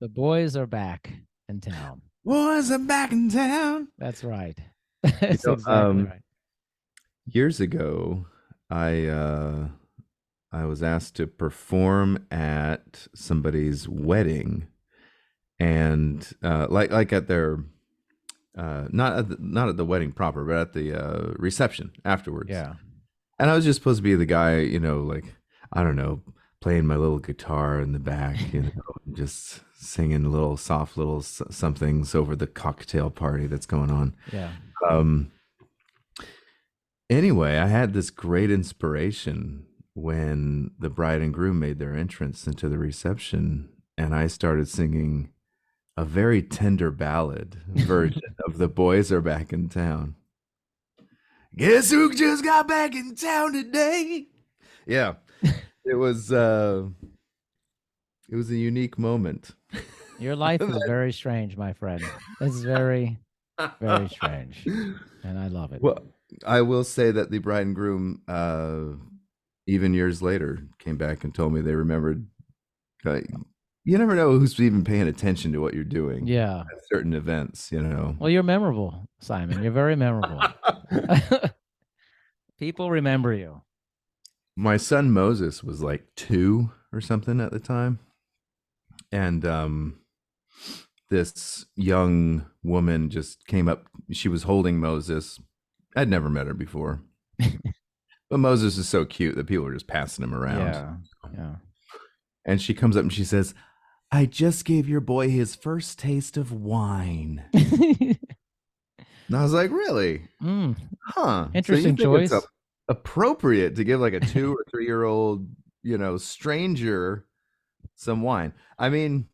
The boys are back in town. Boys are back in town. That's right. You That's know, exactly right. years ago, I uh, I was asked to perform at somebody's wedding, and like at their not at the wedding proper, but at the reception afterwards. Yeah. And I was just supposed to be the guy, like I don't know, playing my little guitar in the back, just singing little soft little somethings over the cocktail party that's going on. Yeah. Um, Anyway, I had this great inspiration when the bride and groom made their entrance into the reception, and I started singing a very tender ballad version of The Boys Are Back in Town. Guess who just got back in town today? Yeah, it was uh it was a unique moment. Your life is very strange, my friend. It's very, very strange. And I love it. Well, I will say that the bride and groom, even years later, came back and told me they remembered. uh, You never know who's even paying attention to what you're doing Yeah. at certain events. Well, you're memorable, Simon. You're very memorable. People remember you. My son Moses was like 2 or something at the time, and this young woman just came up. She was holding Moses. I'd never met her before, but Moses is so cute that people are just passing him around. Yeah. Yeah. And she comes up and she says, "I just gave your boy his first taste of wine." And I was like, "Really? Mm, Huh. So you interesting think it's choice. appropriate to give like a 2 or 3 year old, stranger some wine?" I mean,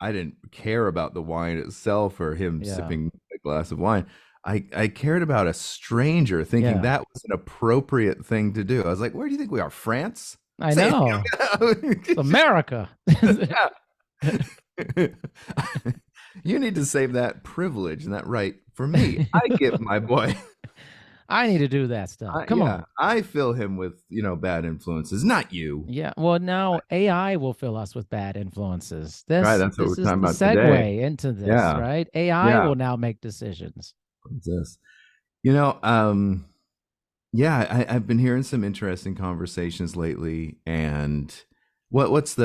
I didn't care about the wine itself or him Yeah. sipping a glass of wine. I cared about a stranger thinking Yeah. that was an appropriate thing to do. I was like, where do you think we are? France? I Say, know. It's America. yeah. You need to save that privilege and that right for me. I give my boy. I need to do that stuff. Come Yeah, on. I fill him with bad influences, not you. Yeah. Well, now AI will fill us with bad influences. Right, This that's what we're this is talking the about today. segue into this, Yeah, right? AI yeah. will now make decisions. What's this? You know, yeah, I've been hearing some interesting conversations lately, and what's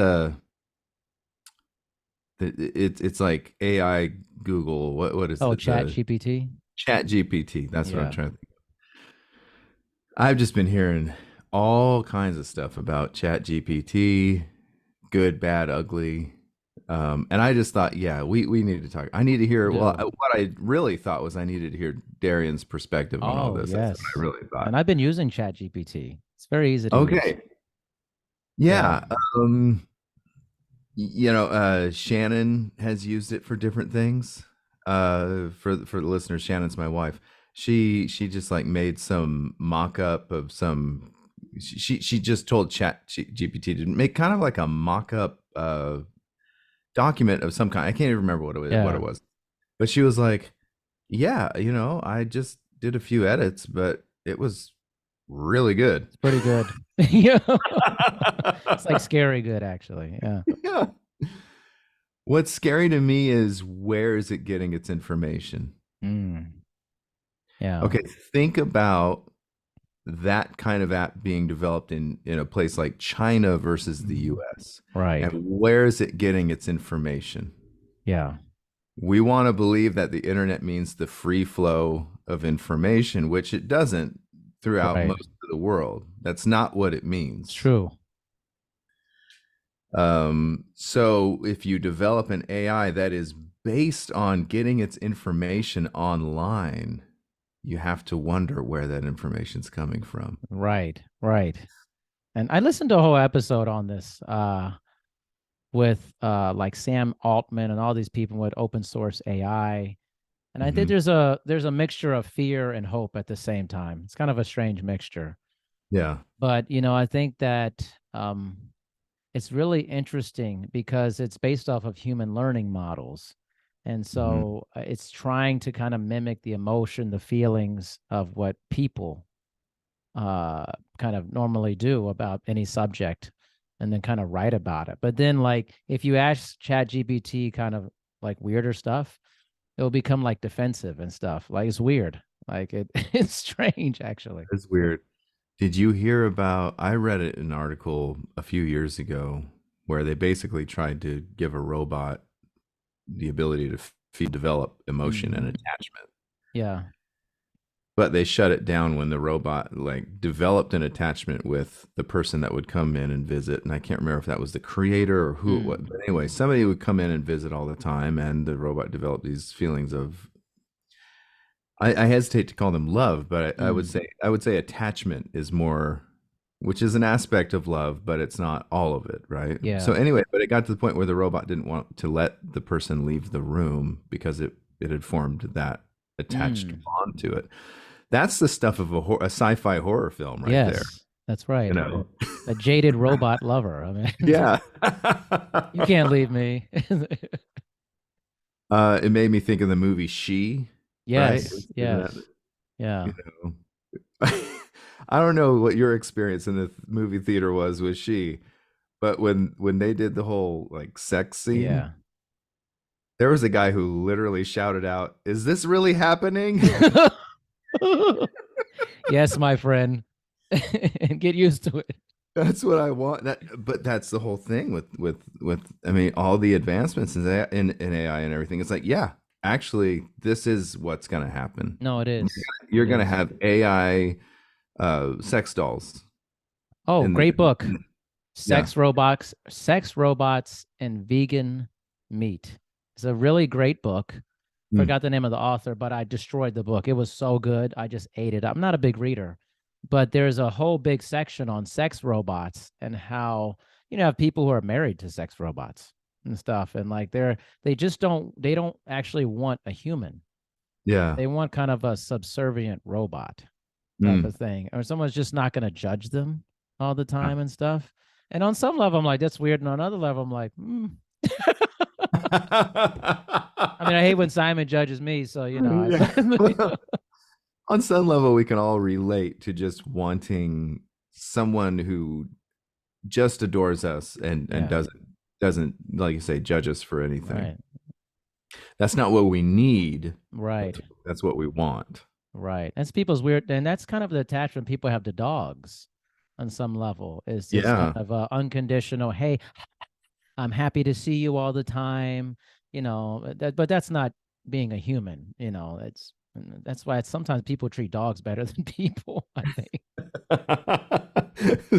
it's like AI Google. What is Oh, it? Chat The GPT. Chat GPT. That's what I'm Yeah. trying to think. I've just been hearing all kinds of stuff about Chat GPT, good, bad, ugly. And I just thought, yeah, we need to talk. I need to hear. Well, Do. what I really thought was I needed to hear Darian's perspective on all Oh, this. That's what I yes. really thought. And I've been using Chat GPT. It's very easy to use. Okay. Yeah. Yeah. Shannon has used it for different things. For the listeners, Shannon's my wife. She just like made some mock up of some. She just told Chat GPT to make kind of like a mock up document of some kind. I can't even remember what Yeah. it was, but she was like, "Yeah, I just did a few edits, but it was really good." It's pretty good. Yeah. It's like scary good, actually. Yeah. Yeah. What's scary to me is where is it getting its information? Mm. Yeah. Okay, think about that kind of app being developed in a place like China versus the US. Right. And where is it getting its information? Yeah. We want to believe that the internet means the free flow of information, which it doesn't throughout Right. most of the world. That's not what it It's means. true. So if you develop an AI that is based on getting its information online, you have to wonder where that information's coming from. Right. Right. And I listened to a whole episode on this with like Sam Altman and all these people with open source AI. And I think Hmm. there's a mixture of fear and hope at the same time. It's kind of a strange mixture. Yeah. But I think that it's really interesting because it's based off of human learning models. And Hmm. so it's trying to kind of mimic the emotion, the feelings of what people uh, kind of normally do about any subject. and then kind of write about it. But then like if you ask ChatGPT kind of like weirder stuff, it'll become like defensive and stuff. Like it's weird. Like it it's strange actually. It's weird. Did you hear about? I read it in an article a few years ago where they basically tried to give a robot the ability to develop emotion and Mm, attachment, yeah. but they shut it down when the robot like developed an attachment with the person that would come in and visit. And I can't remember if that was the creator or who it was. Mm, But anyway, somebody would come in and visit all the time, and the robot developed these feelings of, I hesitate to call them love, but mm, I would say attachment is more, which is an aspect of love, but it's not all of it, right? So yeah. anyway, but it got to the point where the robot didn't want to let the person leave the room because it had formed that attached Mm, bond to it. That's the stuff of a sci-fi horror film right there, yes, that's right. you know. A jaded robot lover. I mean, Yeah. you can't leave me. It made me think of the movie She, right? Yes, Isn't that, yes. Yeah. you know, I don't know what your experience in the movie theater was with She, but when they did the whole like sex scene, Yeah. there was a guy who literally shouted out, "Is this really happening?" Yes, my friend. And get used to it. That's what I want. But that's the whole thing with I mean all the advancements in AI and everything. It's like, yeah, actually, this is what's going to happen. No, it is. You're It going to is. have AI sex dolls Oh, in the great book. yeah. Sex Robots and Vegan Meat. It's a really great book. Mm. Forgot the name of the author, but I destroyed the book. It was so good. I just ate it up. I'm not a big reader, but there's a whole big section on sex robots and how, have people who are married to sex robots and stuff. And like they don't actually want a human. Yeah. They want kind of a subservient robot type Mm. of thing. Or someone's just not going to judge them all the time and stuff. And on some level, I'm like, that's weird. And on another level, I'm like, I mean, I hate when Simon judges me. So, Yeah. On some level, we can all relate to just wanting someone who just adores us and yeah, doesn't like you say judge us for anything. right, That's not what we need. right, That's what we want. right. That's people's weird. And that's kind of the attachment people have to dogs on some level is this kind Yeah. of unconditional, hey, I'm happy to see you all the time, but that's not being a human, that's why sometimes people treat dogs better than people, I think.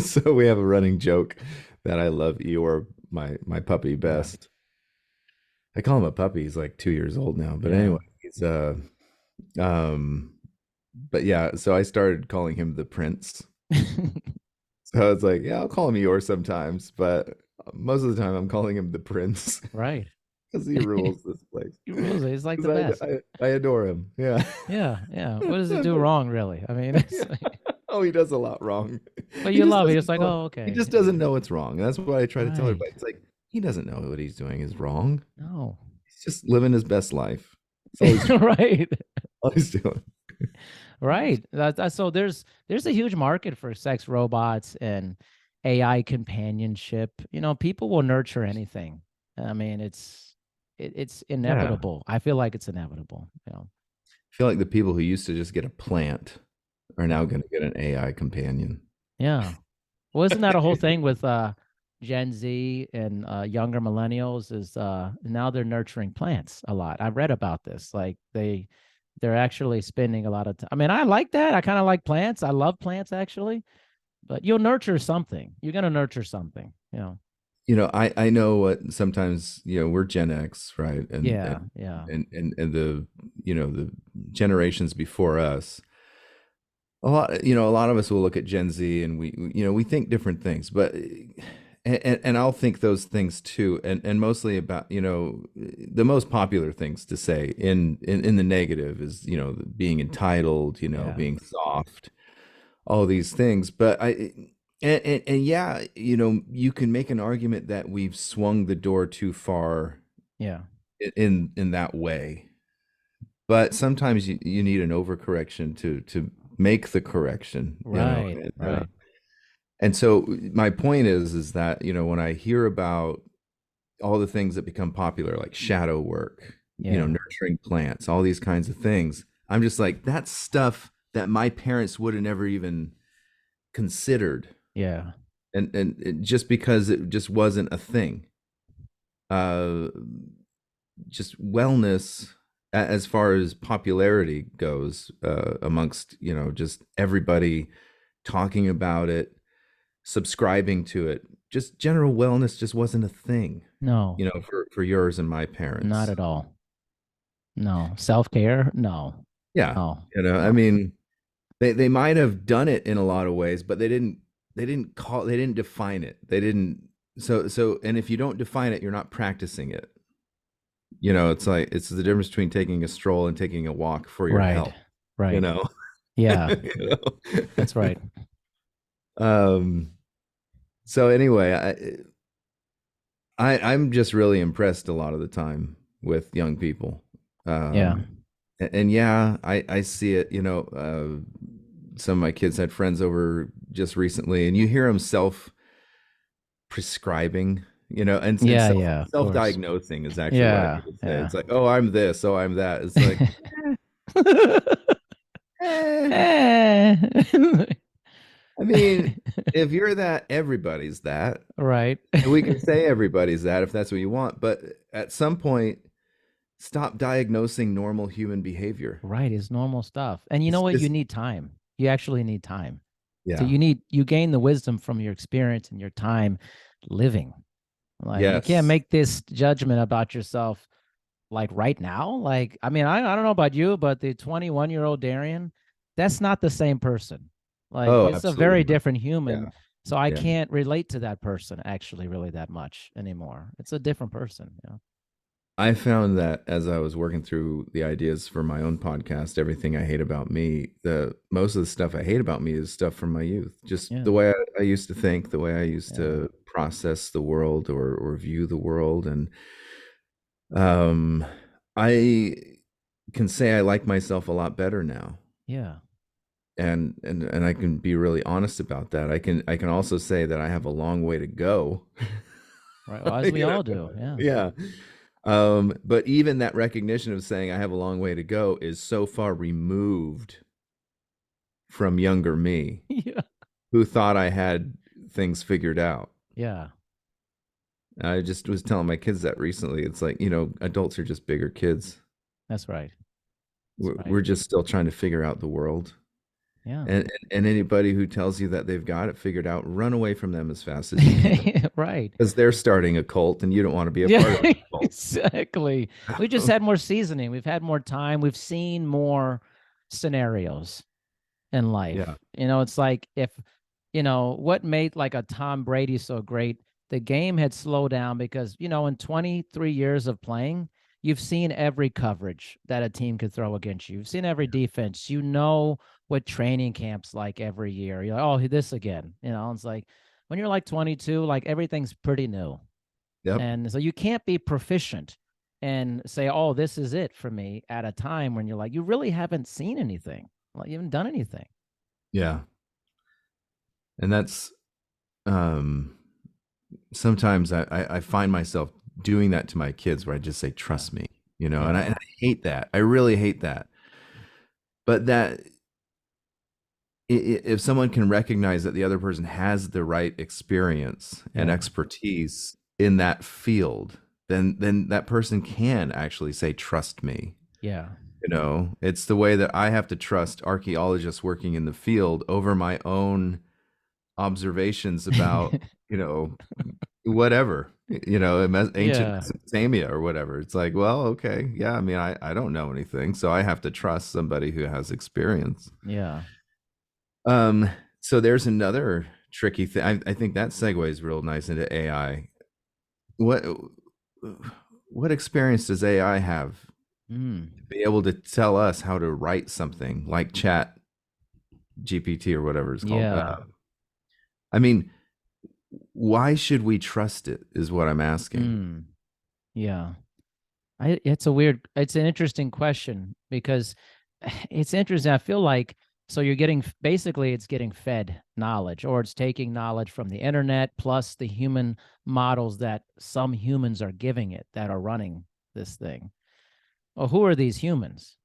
So we have a running joke that I love Eeyore, my puppy, Yeah. best. I call him a puppy. He's like 2 years old now. But Yeah. anyway, he's um but yeah, so I started calling him the prince. So I was like, yeah, I'll call him Eeyore sometimes, but most of the time I'm calling him the prince Right. because he rules this place. He rules it. He's like the Because best. I adore him. Yeah. Yeah. Yeah. What does it do wrong, really? I mean, it's Yeah. like, Oh, he does a lot wrong. but He you just love it. doesn't It's like, know. oh, He okay. just doesn't know it's wrong. And that's what I try to tell Right. everybody. It's like he doesn't know what he's doing is wrong. No. He's just living his best life. That's Right. all he's doing. Right. So there's a huge market for sex robots and AI companionship. People will nurture anything. I mean, it's Yeah. inevitable. I feel like it's inevitable. I feel like the people who used to just get a plant are now going to get an AI companion. Yeah. Well, isn't that a whole thing with Gen Z and younger millennials is now they're nurturing plants a lot. I've read about this. Like they're actually spending a lot of time. I mean, I like that. I kind of like plants. I love plants actually, but you'll nurture something. You're going to nurture something. I know what sometimes, we're Gen X, right? And Yeah, yeah, and the, the generations before us, a lot of us will look at Gen Z and we think different things, but and I'll think those things too, and mostly about, the most popular things to say in the negative is, being entitled, yeah, being soft, all these things. But and yeah, you can make an argument that we've swung the door too far yeah. in that way. But sometimes you need an overcorrection to make the correction, Right, and right. And so my point is that, when I hear about all the things that become popular, like shadow work, Yeah. nurturing plants, all these kinds of things, I'm just like, that's stuff that my parents would have never even considered. Yeah. And just because it just wasn't a thing. Uh, just wellness as far as popularity goes, amongst, just everybody talking about it, subscribing to it, just general wellness just wasn't a thing, No, for yours and my not parents. at all. No. Self-care? No. Yeah. No. I No. mean, they might have done it in a lot of ways, but they didn't define it. They didn't. And if you don't define it, you're not practicing it. It's like it's the difference between taking a stroll and taking a walk for your Right. health. You Right. know. Yeah, You know? that's right. um. So anyway, I'm just really impressed a lot of the time with young people. Yeah. And yeah, I see it. Some of my kids had friends over just recently, and you hear them prescribing, and Yeah, yeah, of course. diagnosing is actually what I Yeah, mean to say. yeah. It's like, oh, I'm this, oh, I'm that. It's like, eh. Eh. I mean, if you're that, everybody's that. Right. And we can say everybody's that if that's what you want. But at some point, stop diagnosing normal human behavior. Right, is normal stuff. And you know It's what? You just, need time. You actually need time. So yeah. you gain the wisdom from your experience and your time living. Like you can't Yes. make this judgment about yourself like right now. Like, I mean, I don't know about you, but the 21-year-old Darian, that's not the same person. Like Oh, it's a very absolutely not. different Yeah. human. So I Yeah. can't relate to that person actually really that much anymore. It's a different person, you know. I found that as I was working through the ideas for my own podcast, everything I hate about me, the most of the stuff I hate about me is stuff from my youth. Just Yeah. the way I used to think, the way I used Yeah. to process the world or view the world. And um I can say I like myself a lot better now. Yeah. And I can be really honest about that. I can also say that I have a long way to go. Right. Well, as we You know? all do. Yeah. Yeah. But even that recognition of saying I have a long way to go is so far removed from younger me Yeah. who thought I had things figured out. Yeah. I just was telling my kids that recently. It's like, adults are just bigger kids. That's right. That's right. We're just still trying to figure out the world. Yeah. And anybody who tells you that they've got it figured out, run away from them as fast as you can Right. because they're starting a cult and you don't want to be a part of Yeah, the exactly. We just cult. had more seasoning. We've had more time. We've seen more scenarios in life. Yeah. It's like if, what made like a Tom Brady so great, the game had slowed down because, in 23 years of playing, you've seen every coverage that a team could throw against you. You've seen every defense. You know what training camps like every year. You're like, oh, this again. It's like when you're like 22, like everything's pretty new. Yep. And so you can't be proficient and say, oh, this is it for me at a time when you're like, you really haven't seen anything. Like you haven't done anything. Yeah. And that's um sometimes I find myself doing that to my kids where I just say, Yeah. trust me, Yeah. and I hate that. I really hate that. But that if someone can recognize that the other person has the right experience and Yeah. expertise in that field, then that person can actually say, trust me. Yeah. It's the way that I have to trust archaeologists working in the field over my own observations about, whatever, ancient Yeah. Mesopotamia or whatever. It's like, well, okay, yeah, I mean, I don't know anything, so I have to trust somebody who has experience. Yeah. Um, so there's another tricky thing. I think that segues real nice into AI. What what experience does AI have Mm. to be able to tell us how to write something like Chat GPT or whatever it's called? Yeah. I mean, why should we trust it? Is what I'm asking. Mm. Yeah. It's an interesting question because it's interesting. I feel like So you're getting, basically it's getting fed knowledge, or it's taking knowledge from the internet plus the human models that some humans are giving it that are running this thing. Well, who are these humans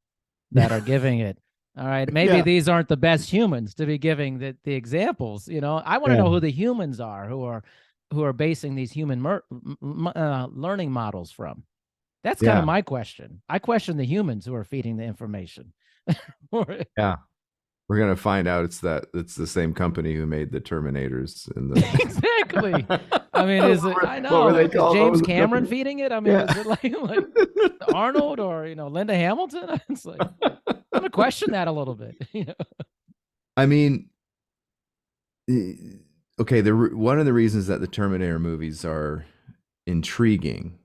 that are giving it? All right, maybe Yeah. these aren't the best humans to be giving the examples. I want to Yeah. know who the humans are who are basing these human learning models from. That's kind of Yeah. my question. I question the humans who are feeding the information. Yeah. We're gonna find out it's the same company who made the Terminators and the Exactly. I mean, is it? I what were know. they Is called? What James was the Cameron company? feeding it? I mean, Yeah. is it like Arnold or Linda Hamilton? It's like I'm gonna question that a little bit. I mean, okay, one of the reasons that the Terminator movies are intriguing,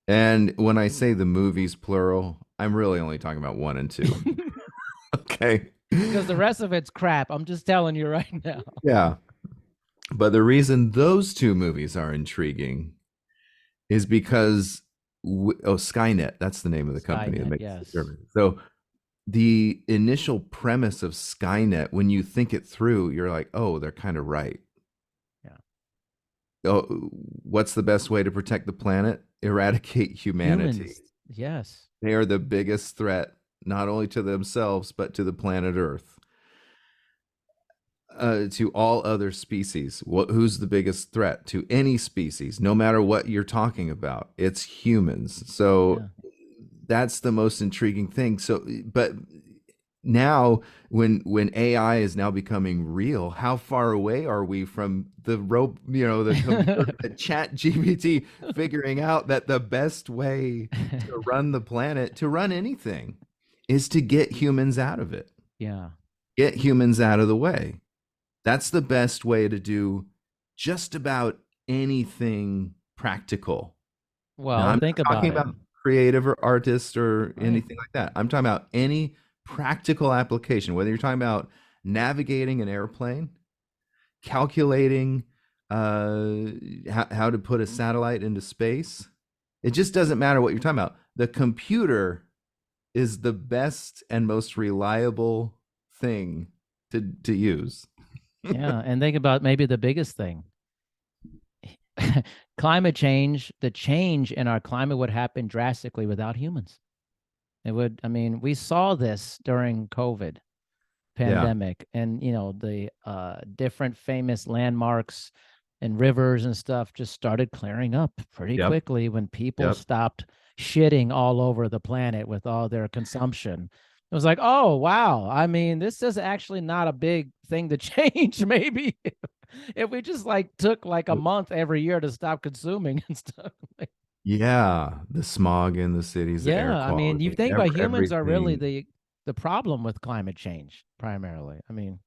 and when I say the movies plural, I'm really only talking about one and two. Okay. Because the rest of it's crap. I'm just telling you right now. Yeah. But the reason those two movies are intriguing is because Skynet, that's the name of the company that Skynet, makes the yes. Terminator. So the initial premise of Skynet, when you think it through, you're like, oh, they're kind of right. Yeah. Oh, what's the best way to protect the planet? Eradicate humanity. Humans, yes. They are the biggest threat, not only to themselves, but to the planet Earth, to all other species. Who's the biggest threat to any species, no matter what you're talking about? It's humans. So Yeah. that's the most intriguing thing. So, but now when AI is now becoming real, how far away are we from the computer, the chat GPT figuring out that the best way to run the planet, to run anything, is to get humans out of it, Yeah. get humans out of the way. That's the best way to do just about anything practical. Now, Well, I'm think not talking about it. about creative or artist or Right. anything like that. I'm talking about any practical application, whether you're talking about navigating an airplane, calculating how to put a satellite into space. It just doesn't matter what you're talking about. The computer is the best and most reliable thing to use. Yeah. And think about maybe the biggest thing. Climate change, the change in our climate would happen drastically without humans. It would, I mean, we saw this during COVID Yeah. pandemic, and the different famous landmarks and rivers and stuff just started clearing up pretty Yep. quickly when people Yep. stopped shitting all over the planet with all their consumption. It was like, oh wow, I mean, this is actually not a big thing to change. Maybe if we just like took like a month every year to stop consuming and stuff. Yeah. The smog in the cities, the air Yeah, I mean, you quality, think about humans are really everything. the problem with climate change primarily. I mean,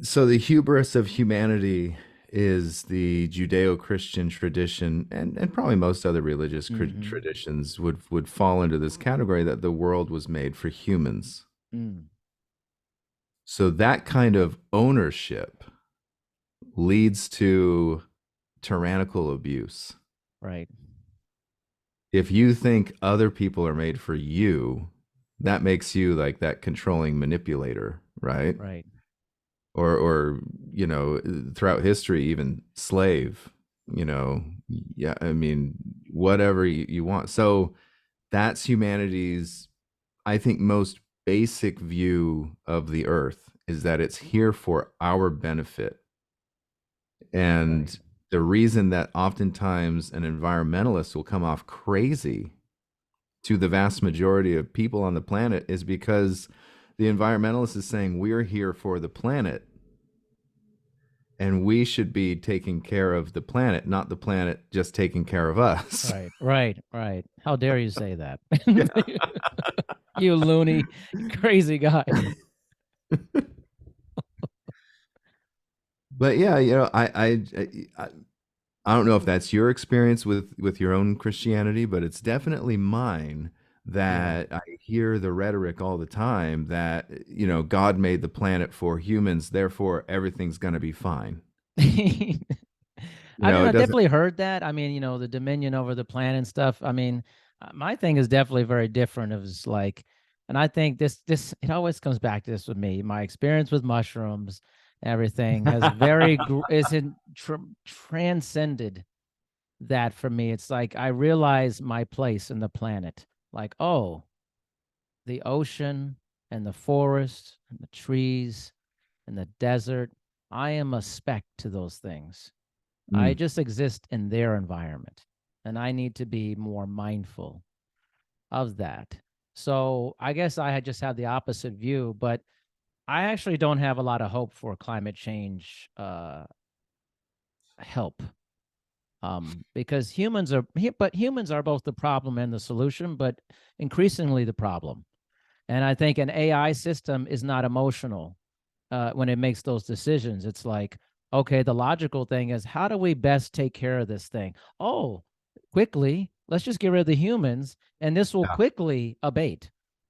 So the hubris of humanity is the Judeo-Christian tradition, and probably most other religious mm-hmm. traditions would fall into this category that the world was made for humans. Mm, So that kind of ownership leads to tyrannical abuse. right, If you think other people are made for you, that makes you like that controlling manipulator, right? right. Or throughout history, even slave, yeah, I mean, whatever you want. So that's humanity's, I think, most basic view of the earth, is that it's here for our benefit. Right. And the reason that oftentimes an environmentalist will come off crazy to the vast majority of people on the planet is because the environmentalist is saying we're here for the planet, and we should be taking care of the planet, not the planet just taking care of us. Right. Right. Right. How dare you say that? Yeah. You loony, crazy guy. But yeah, I don't know if that's your experience with your own Christianity, but it's definitely mine, Yeah. that I hear the rhetoric all the time that, God made the planet for humans, therefore everything's going to be fine. I mean, I It doesn't. definitely heard that. I mean, the dominion over the planet and stuff. I mean, my thing is definitely very different. It was like, And I think this it always comes back to this with me. My experience with mushrooms, everything has very is in transcended that for me. It's like I realize my place in the planet. Like, oh, the ocean and the forest and the trees and the desert. I am a speck to those things. I Mm. just exist in their environment. And I need to be more mindful of that. So I guess I had just had the opposite view, but I actually don't have a lot of hope for climate change help, because humans are both the problem and the solution, but increasingly the problem. And I think an AI system is not emotional when it makes those decisions. It's like, okay, the logical thing is, how do we best take care of this thing? Oh, quickly, let's just get rid of the humans, and this will Yeah. quickly abate.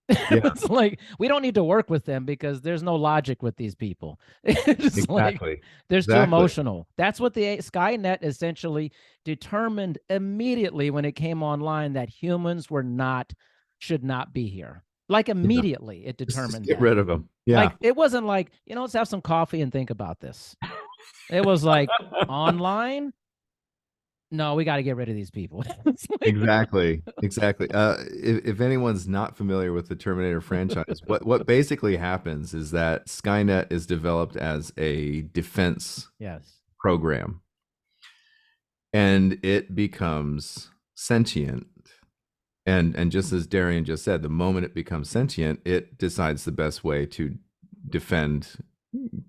Yeah. It's like we don't need to work with them because there's no logic with these people. It's like Exactly. they're too Exactly. emotional. That's what the Skynet essentially determined immediately when it came online, that humans should not be here. Like Yeah. immediately it Just determined get that. rid of them. Yeah. Like it wasn't like, let's have some coffee and think about this. It was like online. No, we got to get rid of these people. Like, Exactly. Exactly. If anyone's not familiar with the Terminator franchise, what basically happens is that Skynet is developed as a defense yes. program, and it becomes sentient. And just as Darian just said, the moment it becomes sentient, it decides the best way to defend,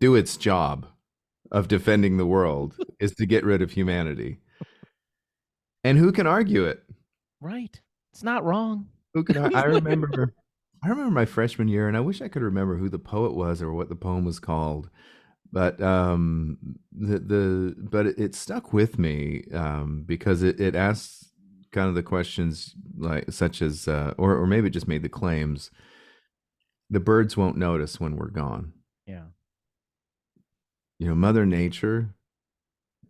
do its job of defending the world is to get rid of humanity. And who can argue it? Right. It's not wrong. Who can I remember my freshman year, and I wish I could remember who the poet was or what the poem was called. But it stuck with me, because it asks kind of the questions, like such as or maybe it just made the claims: the birds won't notice when we're gone. Yeah. Mother Nature,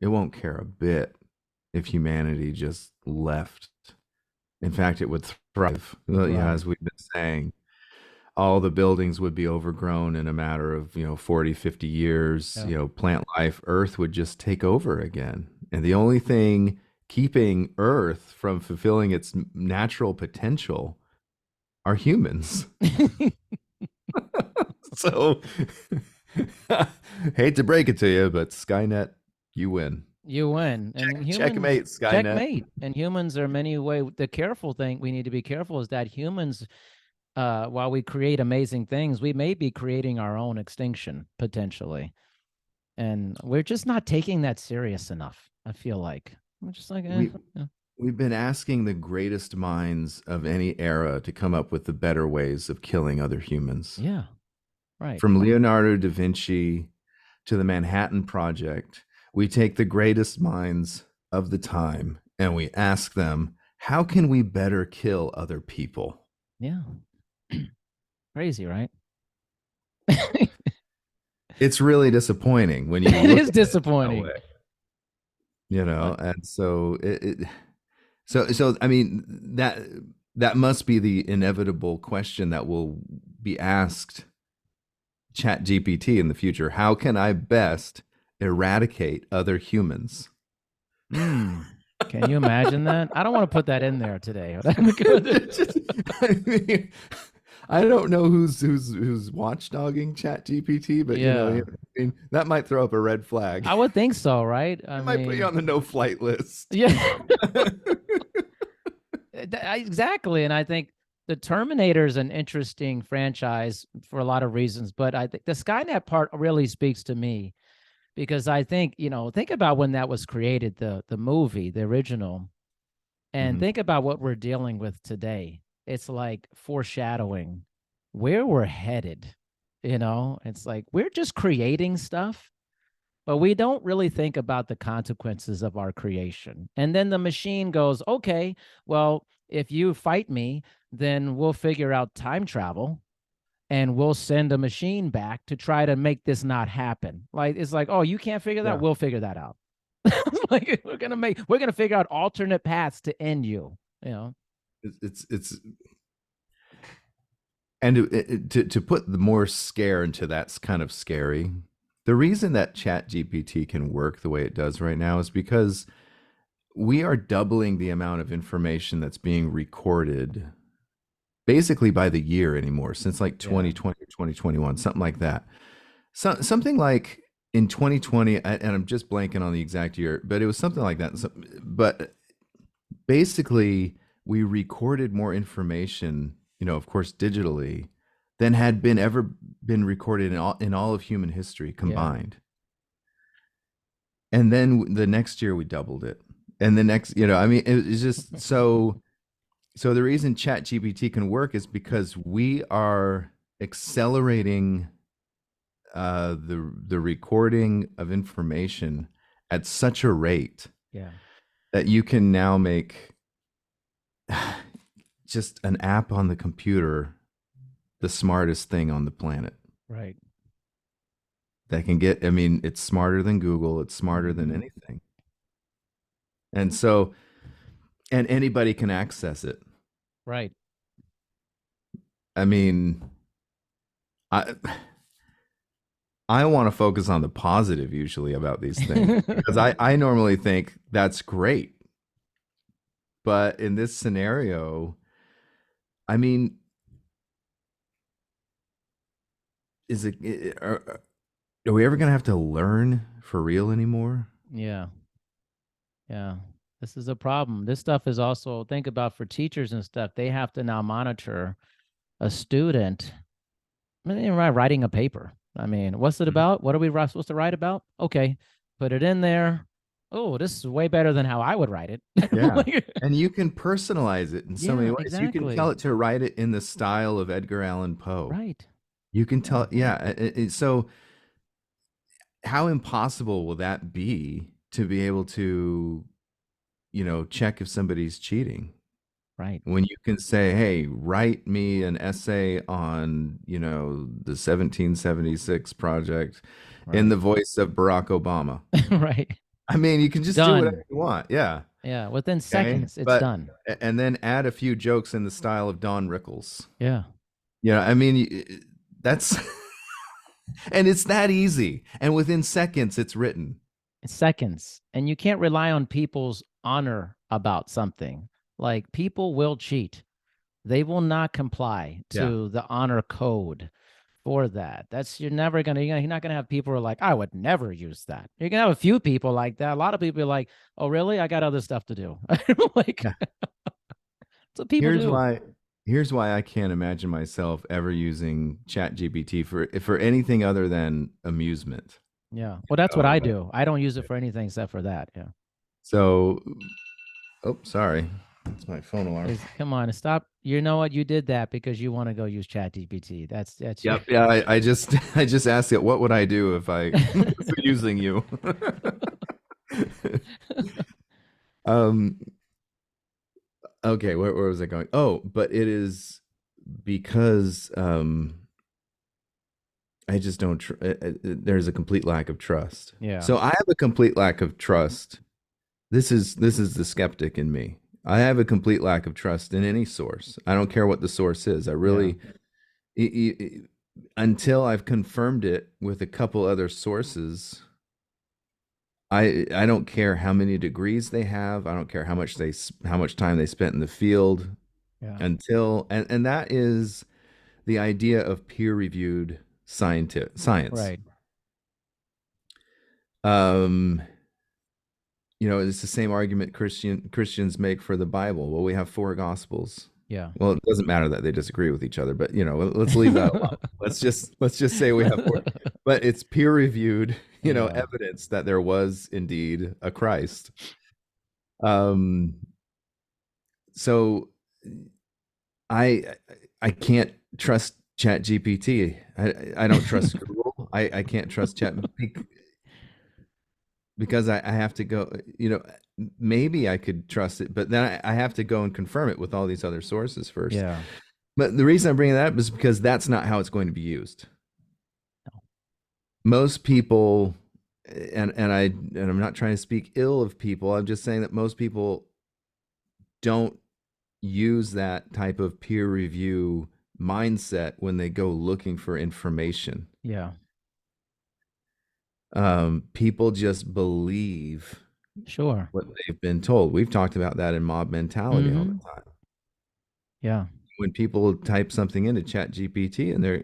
it won't care a bit if humanity just left. In fact, it would thrive. Well, yeah, Right. as we've been saying, all the buildings would be overgrown in a matter of 40, 50 years. Yeah. Plant life, Earth would just take over again, and the only thing keeping Earth from fulfilling its natural potential are humans. So hate to break it to you, but Skynet, you win. You win. And humans, Checkmate, Skynet. checkmate. And humans are many way. The careful thing we need to be careful is that humans, while we create amazing things, we may be creating our own extinction potentially. And we're just not taking that serious enough. I feel like we're just like, we yeah. we've been asking the greatest minds of any era to come up with the better ways of killing other humans. Yeah, right. From Leonardo da Vinci to the Manhattan Project, we take the greatest minds of the time and we ask them, how can we better kill other people? Yeah. Crazy, right? It's really disappointing when you It look is at it that disappointing. way, But and so I mean, that must be the inevitable question that will be asked Chat GPT in the future. How can I best eradicate other humans? can you imagine that? I don't want to put that in there today. I mean, I don't know who's watchdogging Chat GPT, but Yeah. I mean, that might throw up a red flag. I would think so, right? I It might put you mean, on the no-flight list. yeah. Exactly. And I think the Terminator is an interesting franchise for a lot of reasons, but I think the Skynet part really speaks to me because I think, think about when that was created, the movie, the original, and Mhm. think about what we're dealing with today. It's like foreshadowing where we're headed. It's like we're just creating stuff, but we don't really think about the consequences of our creation. And then the machine goes, okay, well, if you fight me, then we'll figure out time travel and we'll send a machine back to try to make this not happen. Like, it's like, oh, you can't figure that? Yeah. We'll figure that out. Like we're gonna figure out alternate paths to end you. It's And to put the more scare into that's kind of scary. The reason that Chat GPT can work the way it does right now is because we are doubling the amount of information that's being recorded basically by the year anymore, since like Yeah. 2020 or 2021, something like that. Something like in 2020, and I'm just blanking on the exact year, but it was something like that. But basically, we recorded more information, of course, digitally, than had been ever been recorded in all of human history Yeah. combined. And then the next year we doubled it, and the next, I mean, it's just so. So the reason ChatGPT can work is because we are accelerating the recording of information at such a rate Yeah. that you can now make just an app on the computer the smartest thing on the planet. Right. That can get, I mean, it's smarter than Google, it's smarter than Mhm. anything. And so, and anybody can access it. Right. I mean, I I want to focus on the positive usually about these things because I normally think that's great. But in this scenario, I mean, is are we ever going to have to learn for real anymore? Yeah. Yeah. This is a problem. This stuff is also, think about for teachers and stuff, they have to now monitor a student. I mean, writing a paper. I mean, what's it Mhm. about? What are we supposed to write about? Okay, put it in there. Oh, this is way better than how I would write it. Yeah. Like, And you can personalize it in so many yeah, ways. You can tell exactly. it to write it in the style of Edgar Allan Poe. Right. You can Yeah. tell, yeah. So, how impossible will that be to be able to, check if somebody's cheating? Right. When you can say, hey, write me an essay on, the 1776 project in Right. the voice of Barack Obama. Right. I mean, you can just do whatever Done. you want. Yeah. Yeah. Within Okay. seconds, it's But, done. and then add a few jokes in the style of Don Rickles. Yeah. I mean, that's, and it's that easy. And within seconds, it's written. Seconds. And you can't rely on people's honor about something. Like people will cheat. They will not comply Yeah. to the honor code for that. That's you're not gonna have people who are like, I would never use that. You're gonna have a few people like that. A lot of people are like, oh really? I got other stuff to do. Like Yeah. that's what people Here's do. why. Here's why I can't imagine myself ever using ChatGPT for anything other than amusement. Yeah. Well, that's what Oh, I do. I don't use it for anything except for that. Yeah. so, oh, sorry, it's my phone alarm. Is come on, stop. You know what? You did that because you want to go use Chat GPT. That's your Yep. Yeah. I just I just asked it, what would I do if I was using you? um. Okay. Where was I going? Oh, but it is because I just don't. There's a complete lack of trust. Yeah. So I have a complete lack of trust. This is the skeptic in me. I have a complete lack of trust in any source. I don't care what the source is. I Yeah. really, until I've confirmed it with a couple other sources, I don't care how many degrees they have. I don't care how much time they spent in the field Yeah. until and that is the idea of peer reviewed science. Right. Um, it's the same argument Christians make for the Bible. Well, we have four gospels. Yeah. Well, it doesn't matter that they disagree with each other, but let's leave that alone. Let's just say we have four, but it's peer reviewed, Yeah. evidence that there was indeed a Christ. Um, so I I can't trust Chat GPT. I don't trust Google. I can't trust Chat because I have to go, maybe I could trust it, but then I have to go and confirm it with all these other sources first. Yeah. But the reason I'm bringing that up is because that's not how it's going to be used. No. Most people, and I'm not trying to speak ill of people. I'm just saying that most people don't use that type of peer review mindset when they go looking for information. Yeah. People just believe Sure. what they've been told. We've talked about that in mob mentality all the Mm-hmm. time. Yeah. When people type something into Chat GPT and they're,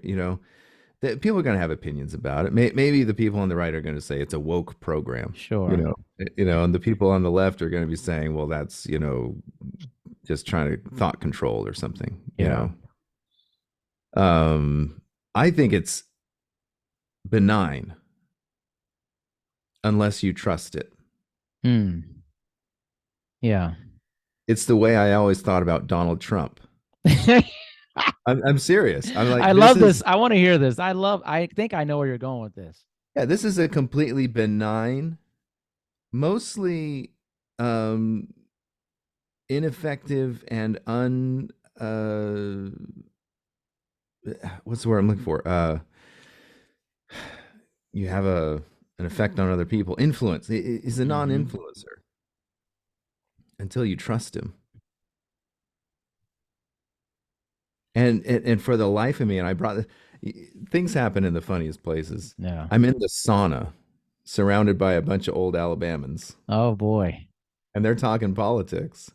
people are going to have opinions about it. Maybe the people on the right are going to say it's a woke program, Sure. and the people on the left are going to be saying, well, that's, just trying to thought control or something, Yeah. I think it's benign unless you trust it. Hmm. Yeah. It's the way I always thought about Donald Trump. I'm serious. I'm like, I love this. I want to hear this. I think I know where you're going with this. yeah, this is a completely benign, mostly um, ineffective and what's the word I'm looking for? You have an effect on other people. Influence. He's a Mm-hmm. non-influencer until you trust him. And for the life of me, and I brought things happen in the funniest places. Yeah. I'm in the sauna, surrounded by a bunch of old Alabamans, Oh boy. and they're talking politics,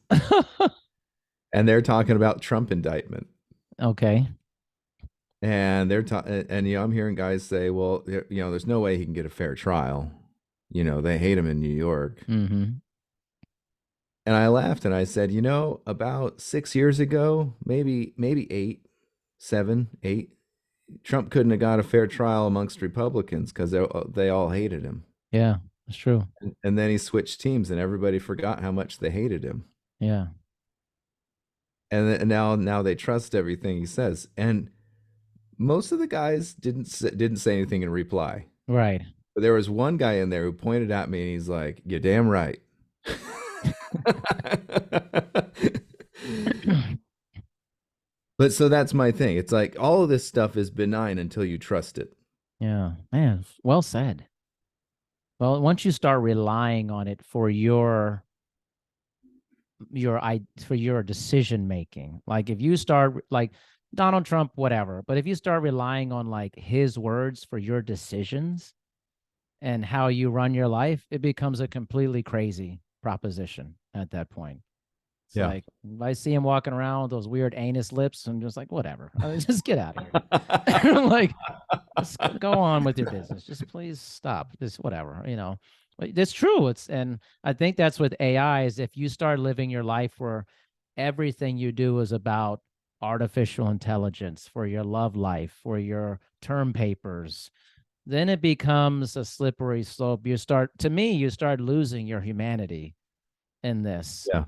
and they're talking about Trump indictment, Okay. and they're talking, and I'm hearing guys say, well, there's no way he can get a fair trial. They hate him in New York. Mm-hmm. And I laughed and I said, about 6 years ago, maybe 8, 7, 8, Trump couldn't have got a fair trial amongst Republicans because they all hated him. Yeah, that's true. And then he switched teams and everybody forgot how much they hated him. Yeah. And now they trust everything he says. And most of the guys didn't say anything in reply. Right. But there was one guy in there who pointed at me and he's like, "You're damn right." But so that's my thing. It's like all of this stuff is benign until you trust it. Yeah. Man, well said. Well, once you start relying on it for your decision making, like if you start like Donald Trump, whatever, but if you start relying on like his words for your decisions and how you run your life, it becomes a completely crazy proposition at that point. It's Yeah. like if I see him walking around with those weird anus lips, I'm just like, whatever. Just get out of here. Like, just go on with your business. Just please stop. Just whatever. It's true. And I think that's with AI is if you start living your life where everything you do is about artificial intelligence for your love life, for your term papers, then it becomes a slippery slope. You start losing your humanity in this. Yeah.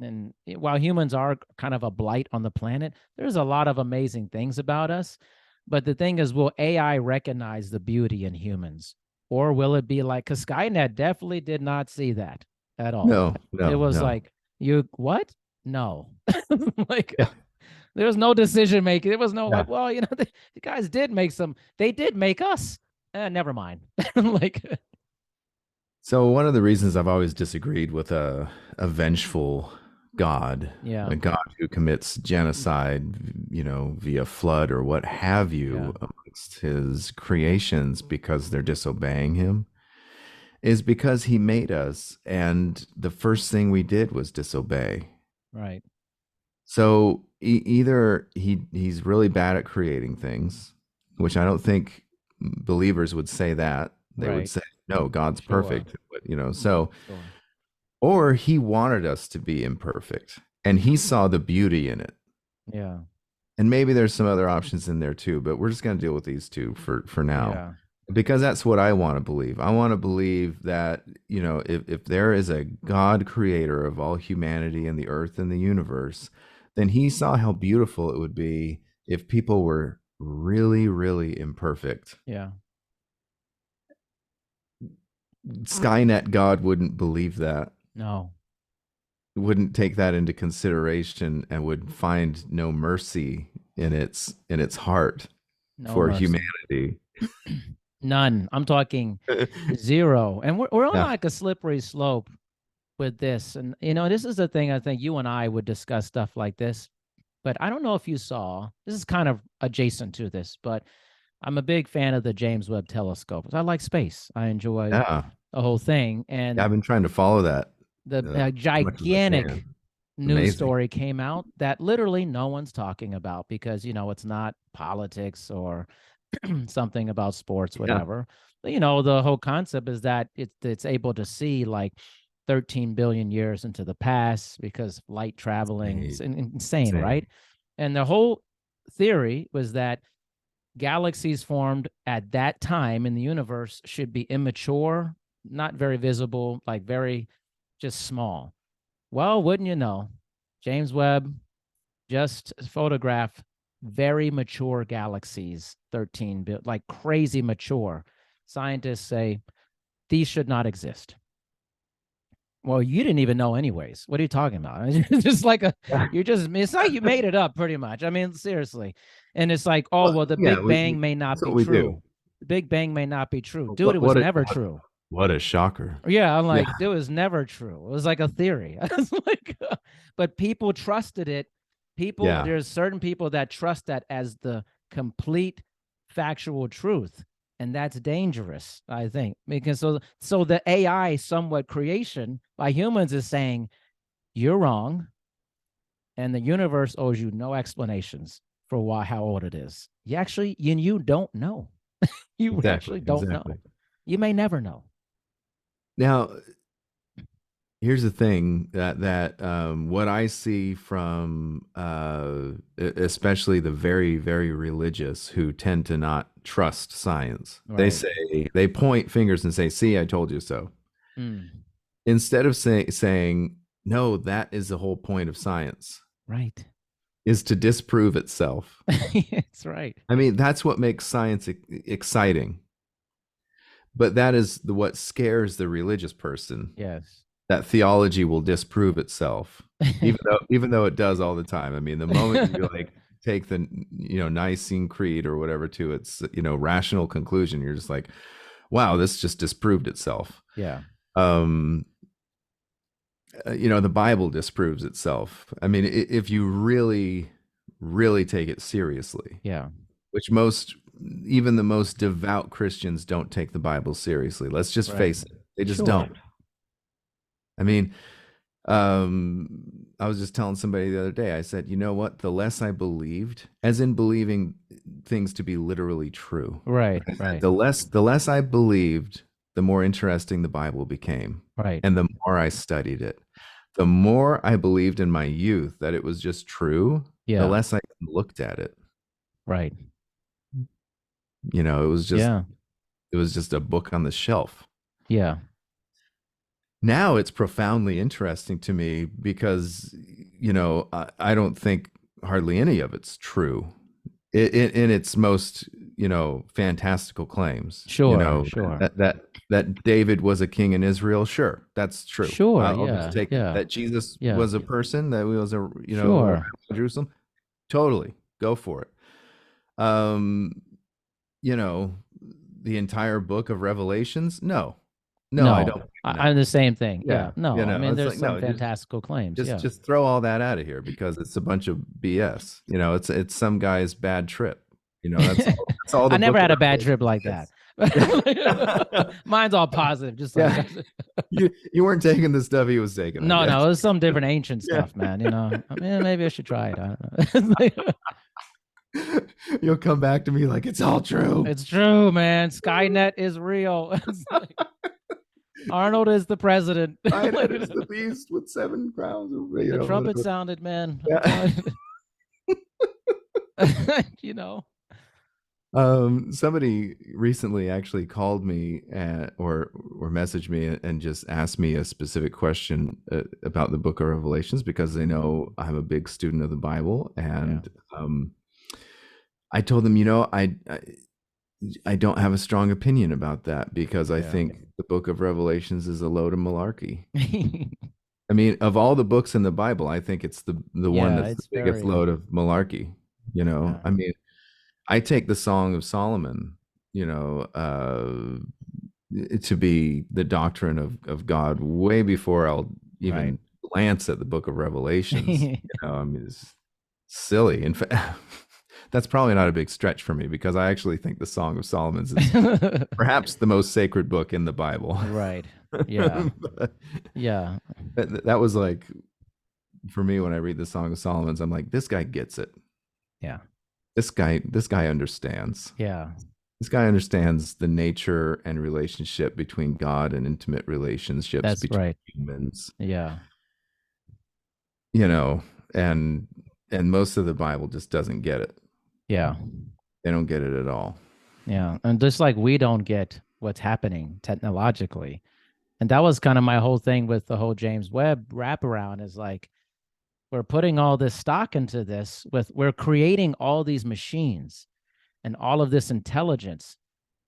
And while humans are kind of a blight on the planet, there's a lot of amazing things about us. But the thing is, will AI recognize the beauty in humans? Or will it be like, because Skynet definitely did not see that at all. No, It no, was no. like, you, what? No. Like, Yeah. there was no decision making. There was no, Yeah. like, well, the guys they did make us. Never mind. Like, So one of the reasons I've always disagreed with a vengeful God, yeah, a God who commits genocide, via flood or what have yeah, you amongst his creations because they're disobeying him, is because he made us and the first thing we did was disobey. right, So either he's really bad at creating things, which I don't think believers would say that. They would right. say, no, God's Sure, perfect. But, so, sure. or he wanted us to be imperfect and he saw the beauty in it. Yeah, And maybe there's some other options in there too, but we're just going to deal with these two for now. yeah, Because that's what I want to believe. I want to believe that, if there is a God creator of all humanity and the earth and the universe, then he saw how beautiful it would be if people were really, really imperfect. yeah. Skynet God wouldn't believe that, No, wouldn't take that into consideration, and would find no mercy in its heart no for mercy. humanity. None. I'm talking zero. And we're on Yeah. like a slippery slope with this. And this is the thing I think you and I would discuss stuff like this. but I don't know if you saw, this is kind of adjacent to this, but I'm a big fan of the James Webb Telescope. I like space. I enjoy Yeah. the whole thing. Yeah, And I've been trying to follow that the as much as I can. gigantic It's news amazing. story came out that literally no one's talking about because, it's not politics or something about sports, Yeah. whatever. But, the whole concept is that it's able to see like 13 billion years into the past because light traveling. It's insane, Insane. right? And the whole theory was that galaxies formed at that time in the universe should be immature, not very visible, like very just small. Well, wouldn't you know, James Webb just photographed very mature galaxies, 13 like crazy mature. Scientists say these should not exist. Well, you didn't even know anyways. What are you talking about? It's just like it's like you made it up pretty much. I mean, seriously. And it's like, oh, Well, well, the yeah, Big Bang may not that's be what we do. true. The Big Bang may not be true. Dude, What it was what a never what, true. what a shocker. Yeah, I'm Yeah, like, it was never true. It was like a theory. It's like, but people trusted it. yeah, There's certain people that trust that as the complete factual truth. And that's dangerous, I think. Because so the AI somewhat creation by humans is saying, you're wrong, and the universe owes you no explanations for how old it is. You don't know. You exactly, actually don't exactly. know. You may never know. Now, here's the thing that what I see from especially the very very religious who tend to not trust science. Right. They point fingers and say, "See, I told you so." Mm. Instead of saying, "No, that is the whole point of science, Right. is to disprove itself." That's right. I mean, that's what makes science exciting. But that is what scares the religious person, Yes. that theology will disprove itself, even though it does all the time. I mean, the moment you like take the Nicene Creed or whatever to its rational conclusion, you're just like, wow, this just disproved itself. Yeah. um the Bible disproves itself. I mean, if you really really take it seriously, Yeah. which even the most devout Christians don't take the Bible seriously. Let's just Right. face it, they just Sure. don't. I mean, I was just telling somebody the other day, I said, you know what? The less I believed, as in believing things to be literally true, Right. Right. the less I believed, the more interesting the Bible became. Right. And the more I studied it, the more I believed in my youth that it was just true, the Yeah. less I looked at it. Right. It was just Yeah. a book on the shelf. Yeah. Now it's profoundly interesting to me because I don't think hardly any of it's true in its most fantastical claims. Sure. Sure. That David was a king in Israel. Sure, that's true. Sure. I'll just Yeah. take that. Yeah. That Jesus Yeah. was a person, that he was around Sure. Jerusalem. Totally, go for it. um you know the entire book of Revelations, no, no, I No, don't. No. I'm the same thing. Yeah, Yeah. No, I mean, it's there's like, some no, fantastical claims. just Yeah. just throw all that out of here because it's a bunch of BS. It's some guy's bad trip. That's all I the never book of had a bad trip Revelation like is. that. Mine's all positive, just like Yeah, you weren't taking the stuff he was taking, I no, guess. no, it was some different ancient Yeah. stuff, man. I mean, maybe I should try it. I don't know. You'll come back to me like it's all true. It's true, man. Skynet is real. It's like, Arnold is the president. Skynet is the beast with 7 crowns. The trumpet Whatever. sounded, man. Yeah. You know. Somebody recently actually called me or messaged me and just asked me a specific question about the Book of Revelations because they know I'm a big student of the Bible, and I told them, I don't have a strong opinion about that because I think the Book of Revelations is a load of malarkey. I mean, of all the books in the Bible, I think it's the one that's the biggest load of malarkey. I mean, I take the Song of Solomon, to be the doctrine of God way before I'll even glance at the Book of Revelations. I mean, silly. In fact, that's probably not a big stretch for me because I actually think the Song of Solomon is perhaps the most sacred book in the Bible. Right. Yeah. But Yeah. that was like for me when I read the Song of Solomon, I'm like, this guy gets it. Yeah. This guy understands. Yeah. This guy understands the nature and relationship between God and intimate relationships That's between right. humans. Yeah. You know, and most of the Bible just doesn't get it. Yeah. They don't get it at all. Yeah. And just like we don't get what's happening technologically. And that was kind of my whole thing with the whole James Webb wraparound is like, we're putting all this stock into this we're creating all these machines and all of this intelligence,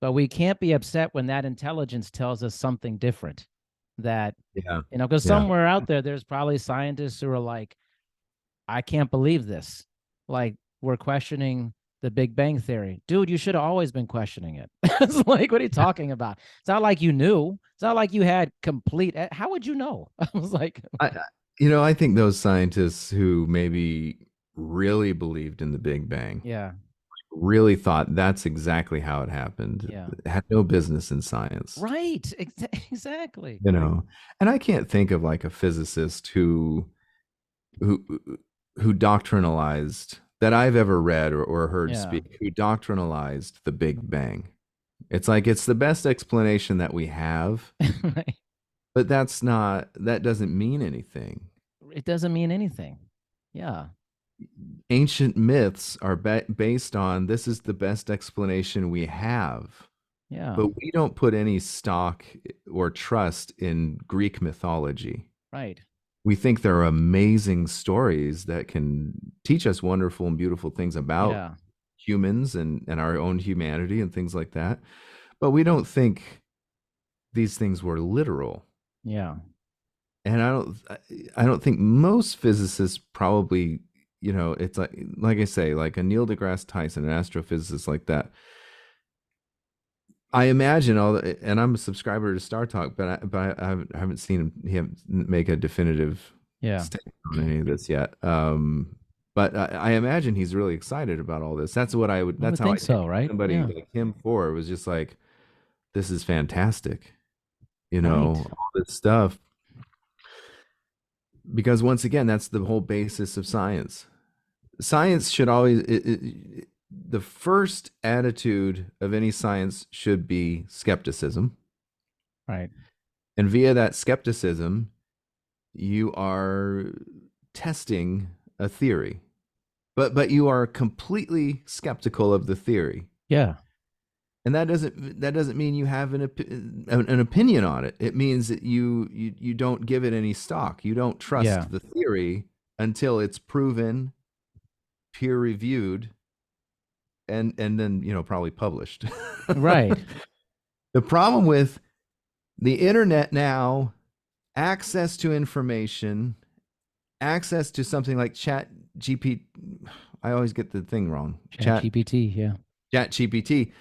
but we can't be upset when that intelligence tells us something different. That, Yeah. because Yeah. somewhere out there's probably scientists who are like, I can't believe this. Like, we're questioning the Big Bang Theory. Dude, you should have always been questioning it. It's like, what are you talking about? It's not like you knew. It's not like you had complete. How would you know? I was like, I think those scientists who maybe really believed in the Big Bang, yeah, really thought that's exactly how it happened, yeah. had no business in science, Right. Exactly. you know. And I can't think of like a physicist who who doctrinalized that I've ever read or heard Yeah. speak who doctrinalized the Big Bang. It's like it's the best explanation that we have, Right. but that doesn't mean anything. It doesn't mean anything. Yeah. Ancient myths are based on this is the best explanation we have, Yeah. but we don't put any stock or trust in Greek mythology. Right. We think there are amazing stories that can teach us wonderful and beautiful things about Yeah. humans and our own humanity and things like that. But we don't think these things were literal. Yeah. And I don't think most physicists probably, it's like I say, like a Neil deGrasse Tyson, an astrophysicist like that. I imagine and I'm a subscriber to Star Talk, but I haven't seen him make a definitive Yeah. statement on any of this yet. But I imagine he's really excited about all this. That's what I would. I That's would how I think take so, right? somebody Yeah. like him for. It was just like, this is fantastic, Right. all this stuff. Because once again, that's the whole basis of science. Science should always the first attitude of any science should be skepticism, Right. and via that skepticism you are testing a theory, but you are completely skeptical of the theory, Yeah. and that doesn't mean you have an opinion on it. It means that you don't give it any stock. You don't Yeah. trust the theory until it's proven, peer reviewed, and then probably published. Right. The problem with the internet now, access to information, access to something like chat gpt I always get the thing wrong. Chat GPT. Yeah. Chat gpt.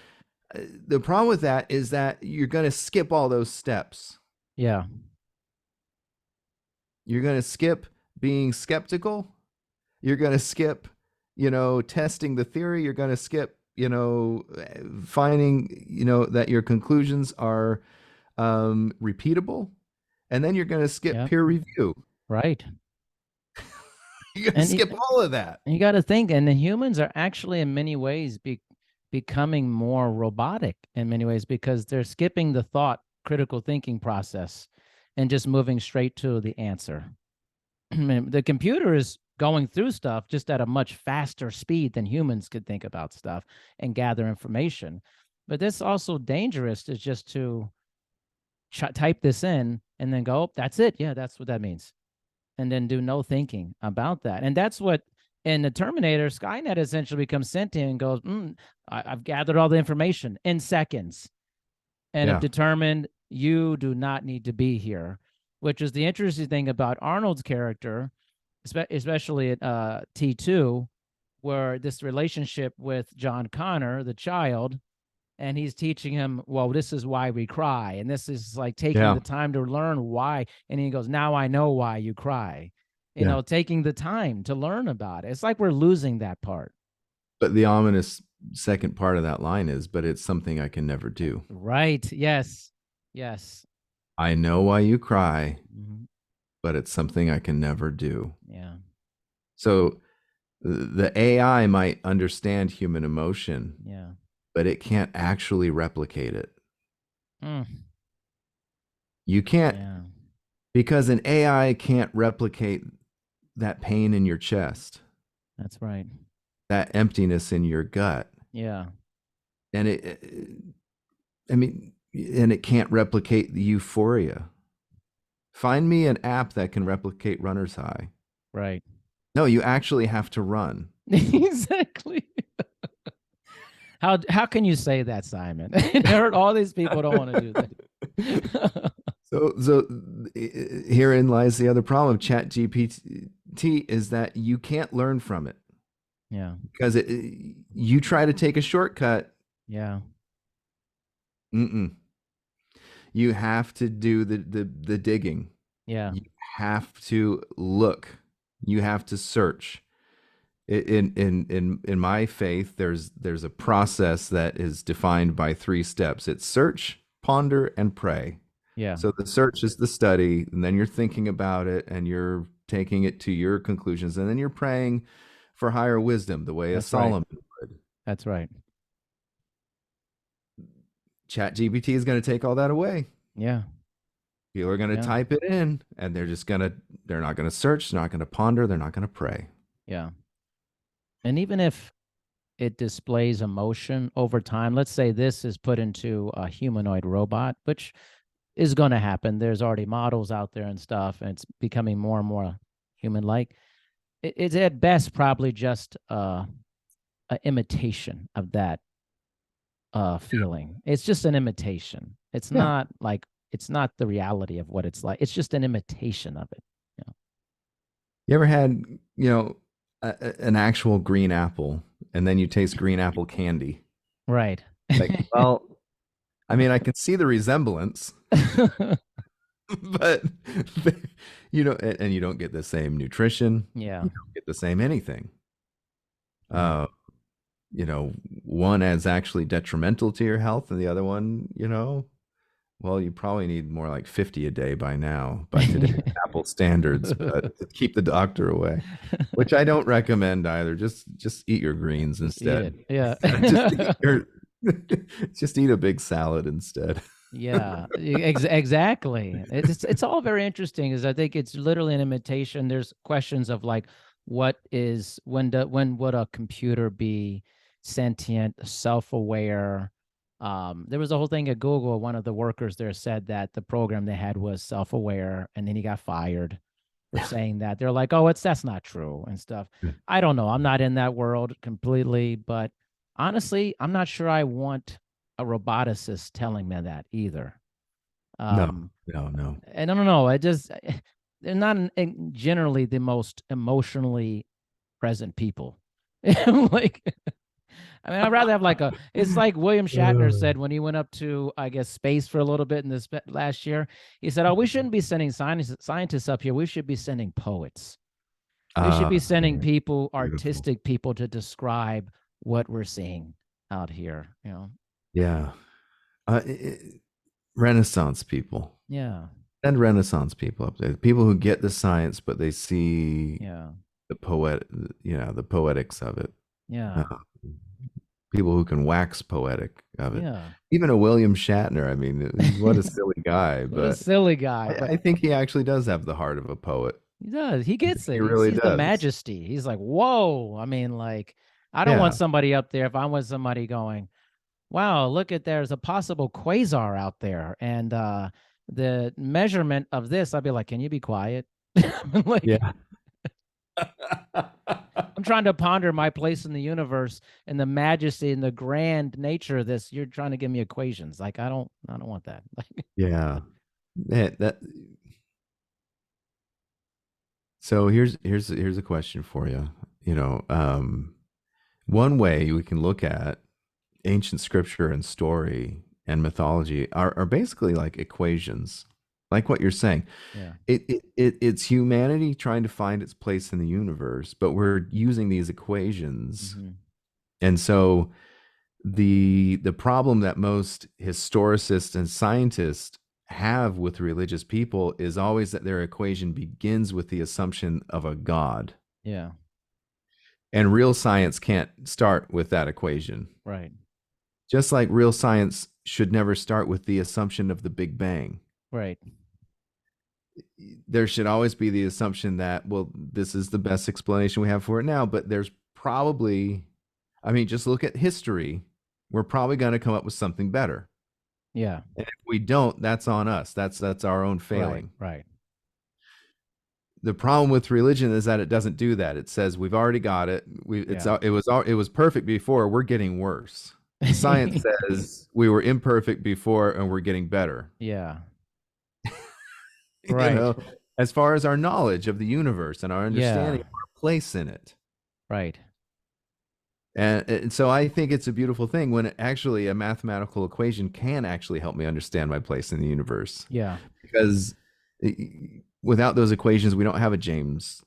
The problem with that is that you're going to skip all those steps. Yeah. You're going to skip being skeptical. You're going to skip testing the theory. You're going to skip finding that your conclusions are repeatable, and then you're going to skip Yeah. peer review. Right. You're going to skip all of that. You got to think, and the humans are actually in many ways becoming more robotic in many ways because they're skipping the thought critical thinking process and just moving straight to the answer. The computer is going through stuff just at a much faster speed than humans could think about stuff and gather information. But that's also dangerous, is just to type this in and then go, oh, that's it. Yeah, that's what that means. And then do no thinking about that. And that's what in the Terminator, Skynet essentially becomes sentient and goes, I've gathered all the information in seconds and have determined you do not need to be here, which is the interesting thing about Arnold's character, especially at T2, where this relationship with John Connor, the child, and he's teaching him, well, this is why we cry. And this is like taking the time to learn why. And he goes, now I know why you cry. Yeah. taking the time to learn about it. It's like we're losing that part. But the ominous second part of that line is, but it's something I can never do. Right. Yes. Yes. I know why you cry, Mhm. but it's something I can never do. Yeah. So the AI might understand human emotion, Yeah. but it can't actually replicate it. Mm. You can't, Yeah. because an AI can't replicate that pain in your chest, That's right. that emptiness in your gut. Yeah. And I mean, and it can't replicate the euphoria. Find me an app that can replicate runner's high. Right. No, you actually have to run. Exactly. How can you say that, Simon? I heard all these people don't want to do that. So herein lies the other problem of Chat GPT is that you can't learn from it Yeah. because you try to take a shortcut. Yeah. Mm-mm. You have to do the digging. Yeah. You have to look. You have to search. In my faith, there's a process that is defined by 3 steps. It's search, ponder, and pray. Yeah. So the search is the study, and then you're thinking about it, and you're taking it to your conclusions, and then you're praying for higher wisdom, the way a That's right. Solomon would. That's right. Chat GPT is going to take all that away. Yeah. People are going to Yeah. type it in, and they're not going to search, they're not going to ponder, they're not going to pray. Yeah. And even if it displays emotion over time, let's say this is put into a humanoid robot, which is going to happen. There's already models out there and stuff, and it's becoming more and more human-like. It's at best probably just an imitation of that feeling. It's just an imitation. It's Yeah. not like it's not the reality of what it's like. It's just an imitation of it. You ever had, an actual green apple, and then you taste green apple candy? Right. Like, well, I mean, I can see the resemblance, but and you don't get the same nutrition. Yeah. You don't get the same anything. Yeah. Uh, one is actually detrimental to your health, and the other one, well, you probably need more like 50 a day by now, by today's Apple standards, but to keep the doctor away, which I don't recommend either. Just eat your greens Just eat instead. it. Yeah. just eat your, just eat a big salad instead. Yeah, exactly. It's all very interesting. Is I think it's literally an imitation. There's questions of like, when would a computer be sentient, self-aware? There was a whole thing at Google. One of the workers there said that the program they had was self-aware, and then he got fired for saying that. They're like, oh, that's not true and stuff. I don't know. I'm not in that world completely, but honestly, I'm not sure I want a roboticist telling me that either. No, Um, no. and I don't know. They're not generally the most emotionally present people. Like, I mean, I'd rather have like it's like William Shatner said when he went up to, I guess, space for a little bit in this last year. He said, oh, we shouldn't be sending scientists up here. We should be sending poets. We should be sending people, Beautiful. artistic people to describe what we're seeing out here, Yeah. Uh, Renaissance people. Yeah. And Renaissance people up there. People who get the science, but they see Yeah. the the poetics of it. Yeah. Uh, People who can wax poetic of it. Yeah. Even a William Shatner. I mean, what a silly guy, What a but silly guy, but I think he actually does have the heart of a poet. he does. He gets He it. He really sees the does. majesty. He's like, whoa. I mean, like, I don't want Yeah. somebody up there. If I want somebody going, wow, look at there's a possible quasar out there. And the measurement of this, I'd be like, can you be quiet? Like, Yeah. I'm trying to ponder my place in the universe and the majesty and the grand nature of this. You're trying to give me equations. Like, I don't want that. Like, Yeah. That so here's a question for you. One way we can look at ancient scripture and story and mythology are basically like equations. like what you're saying. Yeah. It's humanity trying to find its place in the universe, but we're using these equations. Hmm. And so the problem that most historicists and scientists have with religious people is always that their equation begins with the assumption of a god. Yeah. And real science can't start with that equation. Right. Just like real science should never start with the assumption of the Big Bang. Right. There should always be the assumption that, well, this is the best explanation we have for it now, but there's probably, I mean, just look at history. We're probably going to come up with something better. Yeah. And if we don't, that's on us. That's our own failing. Right. The problem with religion is that it doesn't do that. It says we've already got it. Yeah. It was perfect before. We're getting worse. Science says we were imperfect before and we're getting better. Yeah. You Right. know, as far as our knowledge of the universe and our Yeah. understanding of our place in it. Right. And so I think it's a beautiful thing when actually a mathematical equation can actually help me understand my place in the universe. Yeah. Because without those equations, we don't have a James,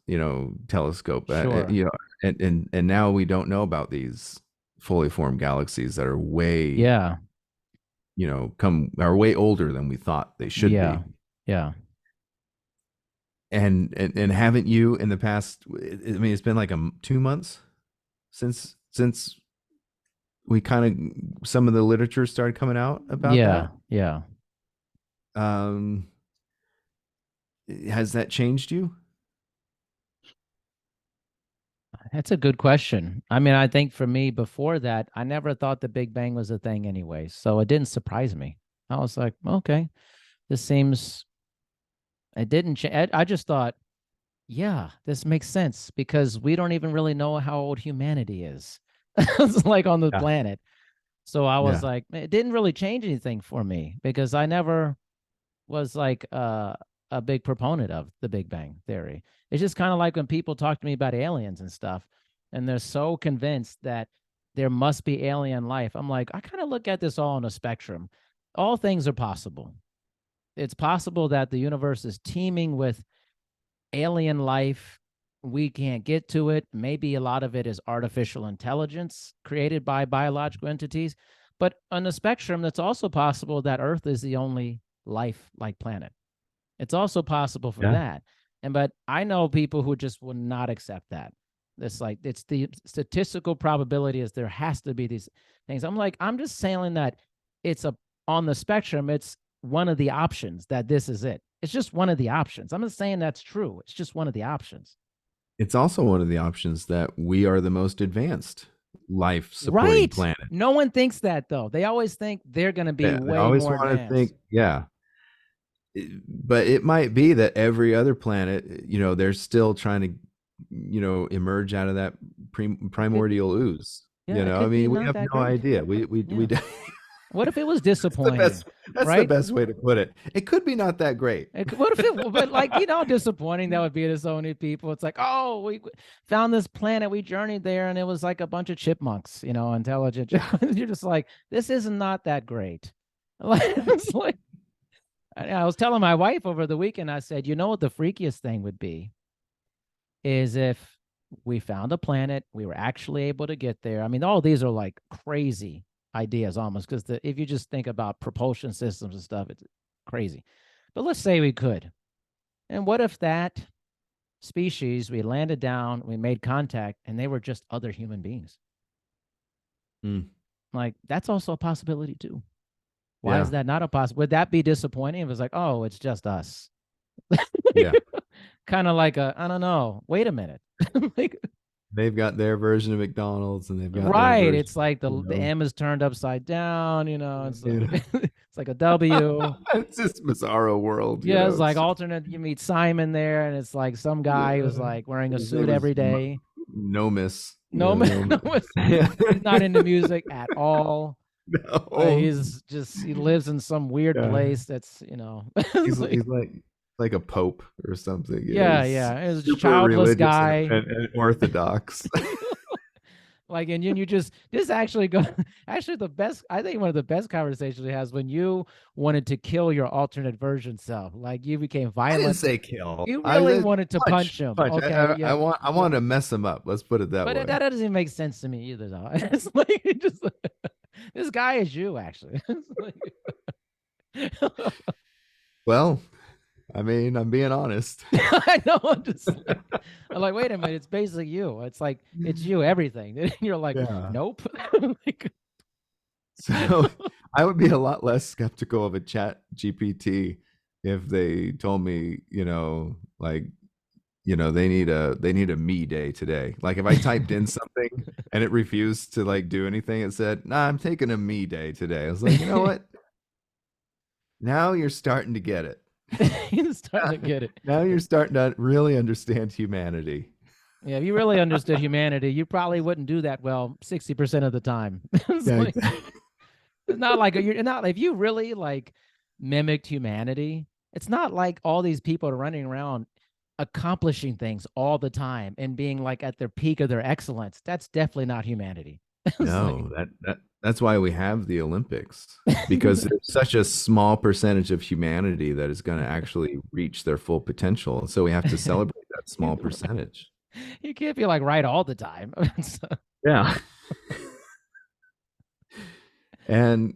telescope. Sure. And now we don't know about these fully formed galaxies that are way, Yeah. are way older than we thought they should Yeah. be. Yeah. And haven't you in the past? I mean, it's been like 2 months since we kind of some of the literature started coming out about Yeah. that. Yeah. Um, has that changed you? That's a good question. I mean, I think for me before that, I never thought the Big Bang was a thing anyway. So it didn't surprise me. I was like, okay, this seems, it didn't change. I just thought, yeah, this makes sense because we don't even really know how old humanity is. It's like on the Yeah. planet. So I was Yeah. like, it didn't really change anything for me because I never was like a big proponent of the Big Bang theory. It's just kind of like when people talk to me about aliens and stuff, and they're so convinced that there must be alien life. I'm like, I kind of look at this all on a spectrum. All things are possible. It's possible that the universe is teeming with alien life. We can't get to it. Maybe a lot of it is artificial intelligence created by biological entities. But on the spectrum, it's also possible that Earth is the only life-like planet. It's also possible for Yeah. that. But I know people who just will not accept that. It's like it's the statistical probability is there has to be these things. I'm like, I'm just saying that it's on the spectrum, it's one of the options that this is it. It's just one of the options. I'm not saying that's true. It's just one of the options. It's also one of the options that we are the most advanced life supporting Right. planet. No one thinks that though. They always think they're going to be They way always more want to advanced. think, yeah. But it might be that every other planet, they're still trying to, emerge out of that primordial ooze. Yeah, I mean, we not have that no great. idea. We Yeah. What if it was disappointing? that's the right? best way to put it. It could be not that great. What if it, but like, disappointing that would be to so many people. It's like, oh, we found this planet, we journeyed there, and it was like a bunch of chipmunks, intelligent. You're just like, this is not that great. It's like, I was telling my wife over the weekend, I said, what the freakiest thing would be is if we found a planet, we were actually able to get there. I mean, all these are like crazy ideas almost because if you just think about propulsion systems and stuff, it's crazy. But let's say we could. And what if that species, we landed down, we made contact, and they were just other human beings? Like, that's also a possibility too. Why is that not a possibility? Would that be disappointing if it's like, oh, it's just us? Yeah. Kind of like I don't know. Wait a minute. Like, they've got their version of McDonald's and they've got right. their version, It's like the M is turned upside down, it's like, Yeah. it's like a W. It's this bizarro world. Yeah, it's like alternate. You meet Simon there, and it's like some guy who's like wearing a His suit name is every day. Nomis. No, Nomis. he's not into music at all. No. He lives in some weird place that's, he's like a pope or something. Yeah. He's a childless guy. And orthodox. Like, and you just this actually go actually the best. I think one of the best conversations he has when you wanted to kill your alternate version self. Like you became I didn't violent. say kill. You I really said wanted to punch, punch him. punch. Okay, yeah, I but want to mess him up. Let's put it that but way. that doesn't make sense to me either. Though it's like it just this guy is you actually. Well, I mean, I'm being honest. I know. I'm like, wait a minute. It's basically you. It's like it's you. Everything. And you're like, Yeah. nope. Like, So I would be a lot less skeptical of a chat GPT if they told me, like, they need a me day today. Like if I typed in something and it refused to like do anything, it said, "Nah, I'm taking a me day today." I was like, you know what? Now you're starting to get it. You're starting to get it. Now you're starting to really understand humanity. Yeah, if you really understood humanity, you probably wouldn't do that well 60% of the time. It's Yeah, like it's not like you're not if you really like mimicked humanity, it's not like all these people are running around accomplishing things all the time and being like at their peak of their excellence. That's definitely not humanity. It's like no, that's why we have the Olympics, because there's such a small percentage of humanity that is going to actually reach their full potential. So we have to celebrate that small percentage. you can't be like right all the time. Yeah. And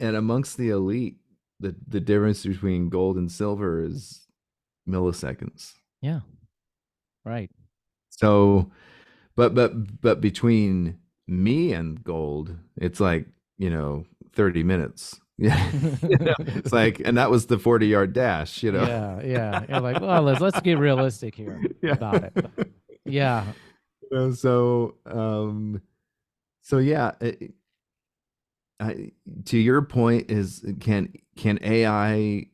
amongst the elite, the difference between gold and silver is milliseconds. Yeah, right. So, but between me and gold, it's like, 30 minutes. Yeah. It's like, and that was the 40-yard dash, Yeah, yeah. You're like, well, let's get realistic here Yeah. about it. Yeah, So yeah, to your point is can AI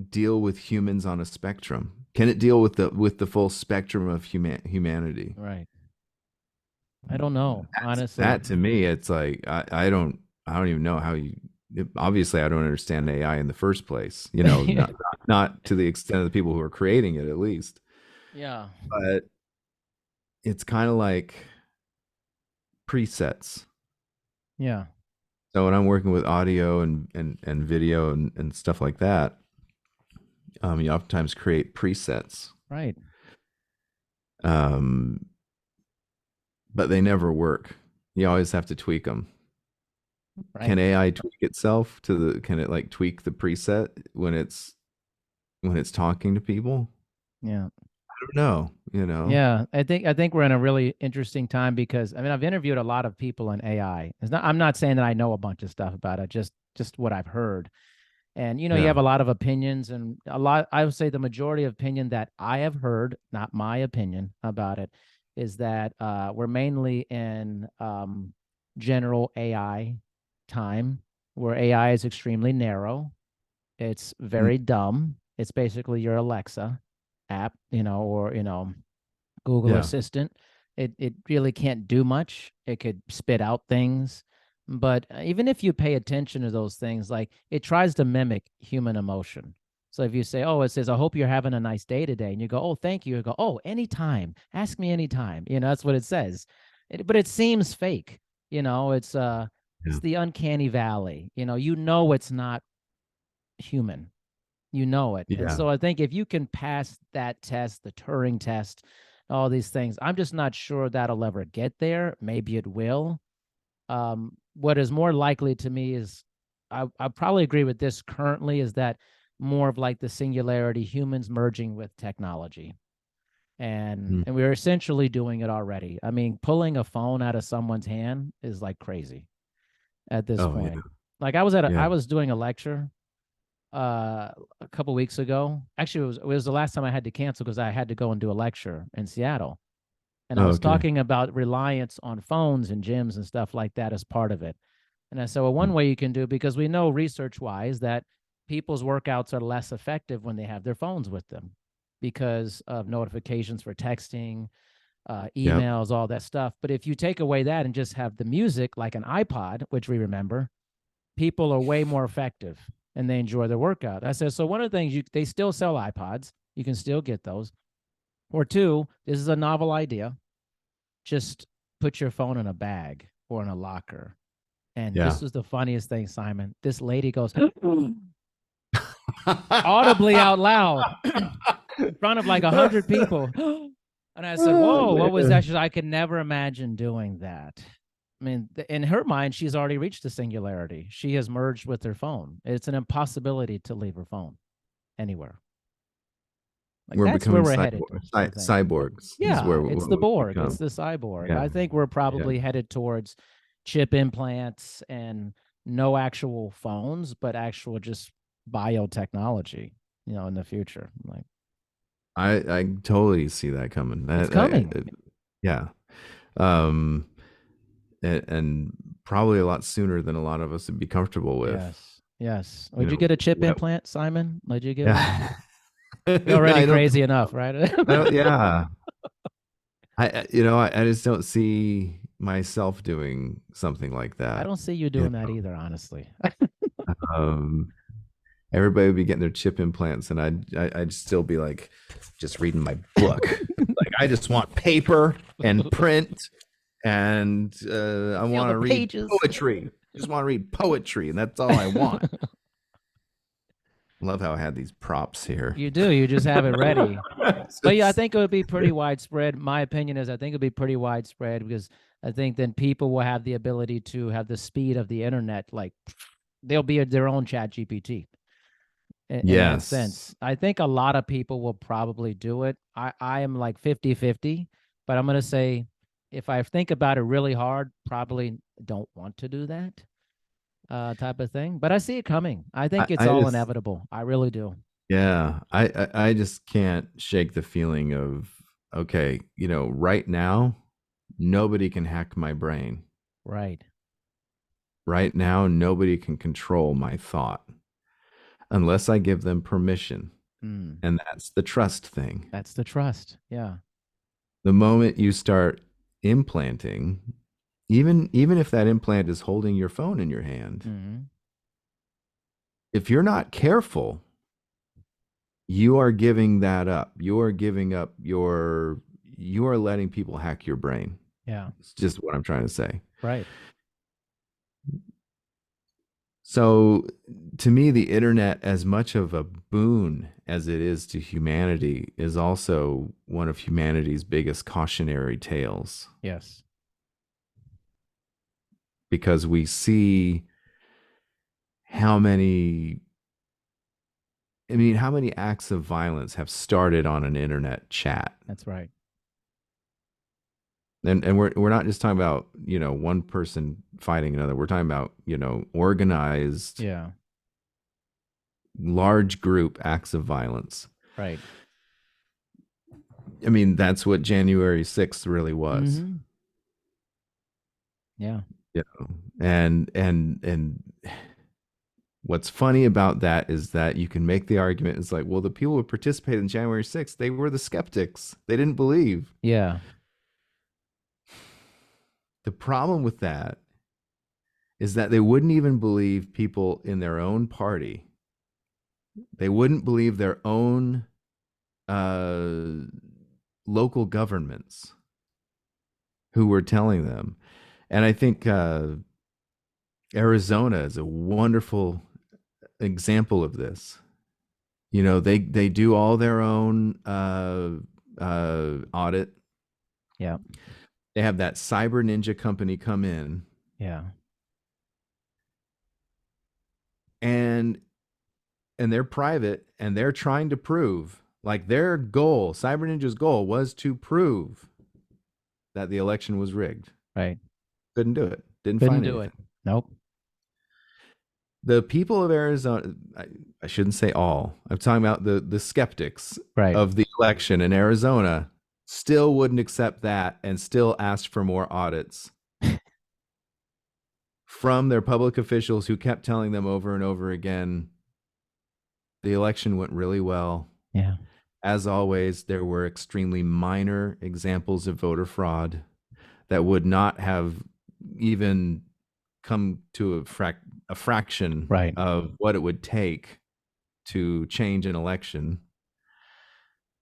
deal with humans on a spectrum? Can it deal with the full spectrum of humanity? right. I don't know, honestly. That to me, it's like I don't even know how you. Obviously, I don't understand AI in the first place. Not to the extent of the people who are creating it, at least. Yeah, But it's kind of like presets. yeah, So when I'm working with audio and video and stuff like that, you oftentimes create presets, right, um, but they never work. You always have to tweak them. right. Can AI tweak itself can it like tweak the preset when it's talking to people? Yeah. I don't know. Yeah, I think we're in a really interesting time because I mean I've interviewed a lot of people in AI. I'm not saying that I know a bunch of stuff about it, just what I've heard. And you Yeah. have a lot of opinions and a lot I would say the majority of opinion that I have heard, not my opinion about it, is that we're mainly in general AI time where AI is extremely narrow. It's Mm, very dumb. It's basically your Alexa app, or Google yeah. Assistant. It really can't do much. It could spit out things, but even if you pay attention to those things, like it tries to mimic human emotion. So if you say, "Oh, it says I hope you're having a nice day today," and you go, "Oh, thank you," you go, "Oh, anytime. Ask me anytime." That's what it says. But it seems fake. It's Yeah. the uncanny valley. It's not human. It. And Yeah. so I think if you can pass that test, the Turing test, all these things, I'm just not sure that'll ever get there. Maybe it will. What is more likely to me is I probably agree with this currently is that more of like the singularity, humans merging with technology. And Mm. and we're essentially doing it already. I mean, pulling a phone out of someone's hand is like crazy at this Oh yeah. point. Like I Yeah. was doing a lecture a couple weeks ago. Actually, it was the last time I had to cancel because I had to go and do a lecture in Seattle, and I Oh, was okay. talking about reliance on phones and gyms and stuff like that as part of it. And I said, well, one Mm. way you can do because we know research wise that people's workouts are less effective when they have their phones with them because of notifications for texting, Yep. emails, all that stuff. But if you take away that and just have the music like an iPod, which we remember, people are way more effective and they enjoy their workout. I said, so one of the things they still sell iPods. You can still get those. Or two, this is a novel idea. Just put your phone in a bag or in a locker. And Yeah. this was the funniest thing, Simon. This lady goes audibly out loud in front of like 100 people. And I said, Oh, whoa, what was that? man. She said, I could never imagine doing that. I mean, in her mind, she's already reached the singularity. She has merged with her phone. It's an impossibility to leave her phone anywhere. Like We're that's where becoming we're headed, I think. cyborgs is Yeah, it's what the we've Borg, it's become. the cyborg. Yeah. I think we're Yeah. probably headed towards chip implants and no actual phones, but actual just biotechnology, in the future. Like I totally see that coming. it's That coming. yeah. Um and probably a lot sooner than a lot of us would be comfortable with. Yes. Yes. You Would you know, get a chip what, implant, Simon? Would you get one? yeah. You're already I don't crazy think enough, so. right? I don't, yeah. I just don't see myself doing something like I that. don't see you You doing that know, either, honestly. um, everybody would be getting their chip implants, and I'd still be like, just reading my book. Like I just want paper and print, and I Feel want the to read pages. poetry. Just want to read poetry, and that's all I want. Love how I had these props here. You do. You just have it ready. But yeah, I Just- think it would be pretty widespread. My opinion is I think it'd be pretty widespread because I think then people will have the ability to have the speed of the internet. Like they'll be their own chat GPT in that yes, sense. I think a lot of people will probably do it. I am like 50-50, but I'm going to say if I think about it really hard, probably don't want to do that type of thing. But I see it coming. I think it's I all just inevitable. I really do. yeah, I just can't shake the feeling of okay, right now nobody can hack my brain. Right. Right now nobody can control my thought unless I give them permission. Mm. And that's the trust thing. That's the trust. Yeah. The moment you start implanting, even if that implant is holding your phone in your hand, Hmm. if you're not careful, you are giving that up. You are giving up you are letting people hack your brain. Yeah. It's just what I'm trying to say. Right. So to me, the internet, as much of a boon as it is to humanity, is also one of humanity's biggest cautionary tales Yes. because we see how many how many acts of violence have started on an internet chat. That's right. And we're not just talking about, one person fighting another. We're talking about, organized Yeah. large group acts of violence. Right. I mean, that's what January 6th really was. Hmm. Yeah. And what's funny about that is that you can make the argument, it's like, well, the people who participated in January 6th, they were the skeptics. They didn't believe. Yeah. The problem with that is that they wouldn't even believe people in their own party. They wouldn't believe their own uh, local governments who were telling them. And I think Arizona is a wonderful example of this. They do all their own audit. Yeah. They have that cyber ninja company come in, Yeah. and they're private, and they're trying to prove, like, their goal, cyber ninja's goal was to prove that the election was rigged. Right. Couldn't do it. Didn't Couldn't find do it. anything. Nope. The people of Arizona, I shouldn't say all, I'm talking about the skeptics Right. of the election in Arizona, still wouldn't accept that and still asked for more audits from their public officials who kept telling them over and over again the election went really well. Yeah. As always, there were extremely minor examples of voter fraud that would not have even come to a fraction Right. of what it would take to change an election.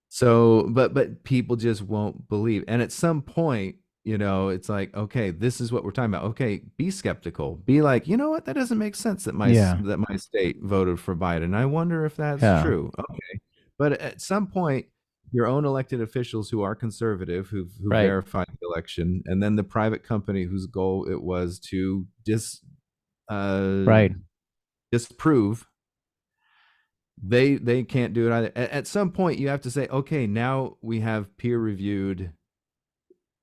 So, but people just won't believe. And at some point, It's like, okay, this is what we're talking about. Okay, be skeptical. Be like, you know what? That doesn't make sense that Yeah. my state voted for Biden. I wonder if that's Yeah. true. Okay. But at some point, your own elected officials who are conservative, who Right. verified the election, and then the private company whose goal it was to uh, Right. disprove, they can't do it either. At some point, you have to say, okay, now we have peer reviewed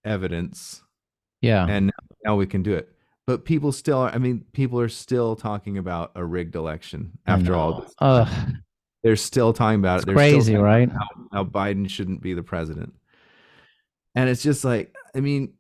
evidence, Yeah. and now we can do it. But people still are, I mean, people are still talking about a rigged election I after all know. this time. They're still talking about It's it. They're still crazy, talking right? about how Biden shouldn't be the president. And it's just like, I mean,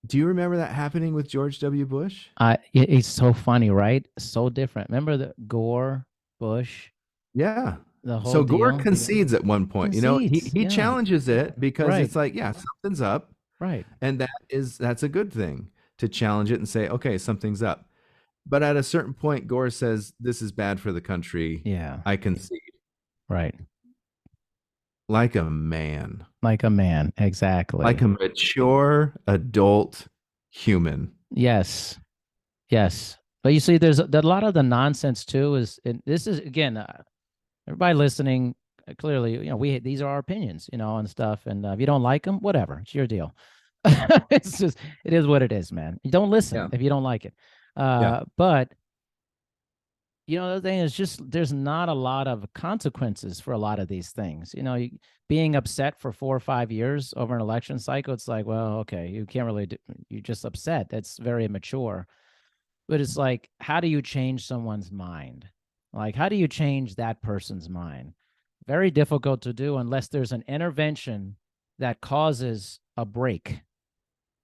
do you remember that happening with George W. Bush? It's so funny, right? So different. Remember the Gore, Bush, Yeah. the whole So Gore deal? concedes at one point. Concedes. He Yeah. challenges it because Right. it's like, yeah, something's up. Right. And that's a good thing to challenge it and say, okay, something's up. But at a certain point, Gore says, this is bad for the country. Yeah. I concede. Right. Like a man, Like a man. like Exactly. a mature adult human. Yes. Yes. But you see, there's a lot of the nonsense too. And this is again, everybody listening. Clearly, we these are our opinions, and stuff. And if you don't like them, whatever, it's your deal. It's just it is what it is, man. You don't listen Yeah. if you don't like it. Yeah. But the thing is just there's not a lot of consequences for a lot of these things. Being upset for 4 or 5 years over an election cycle, it's like, well, okay, you can't really do, you're just upset. That's very immature. But it's like, how do you change someone's mind? Like, how do you change that person's mind? Very difficult to do unless there's an intervention that causes a break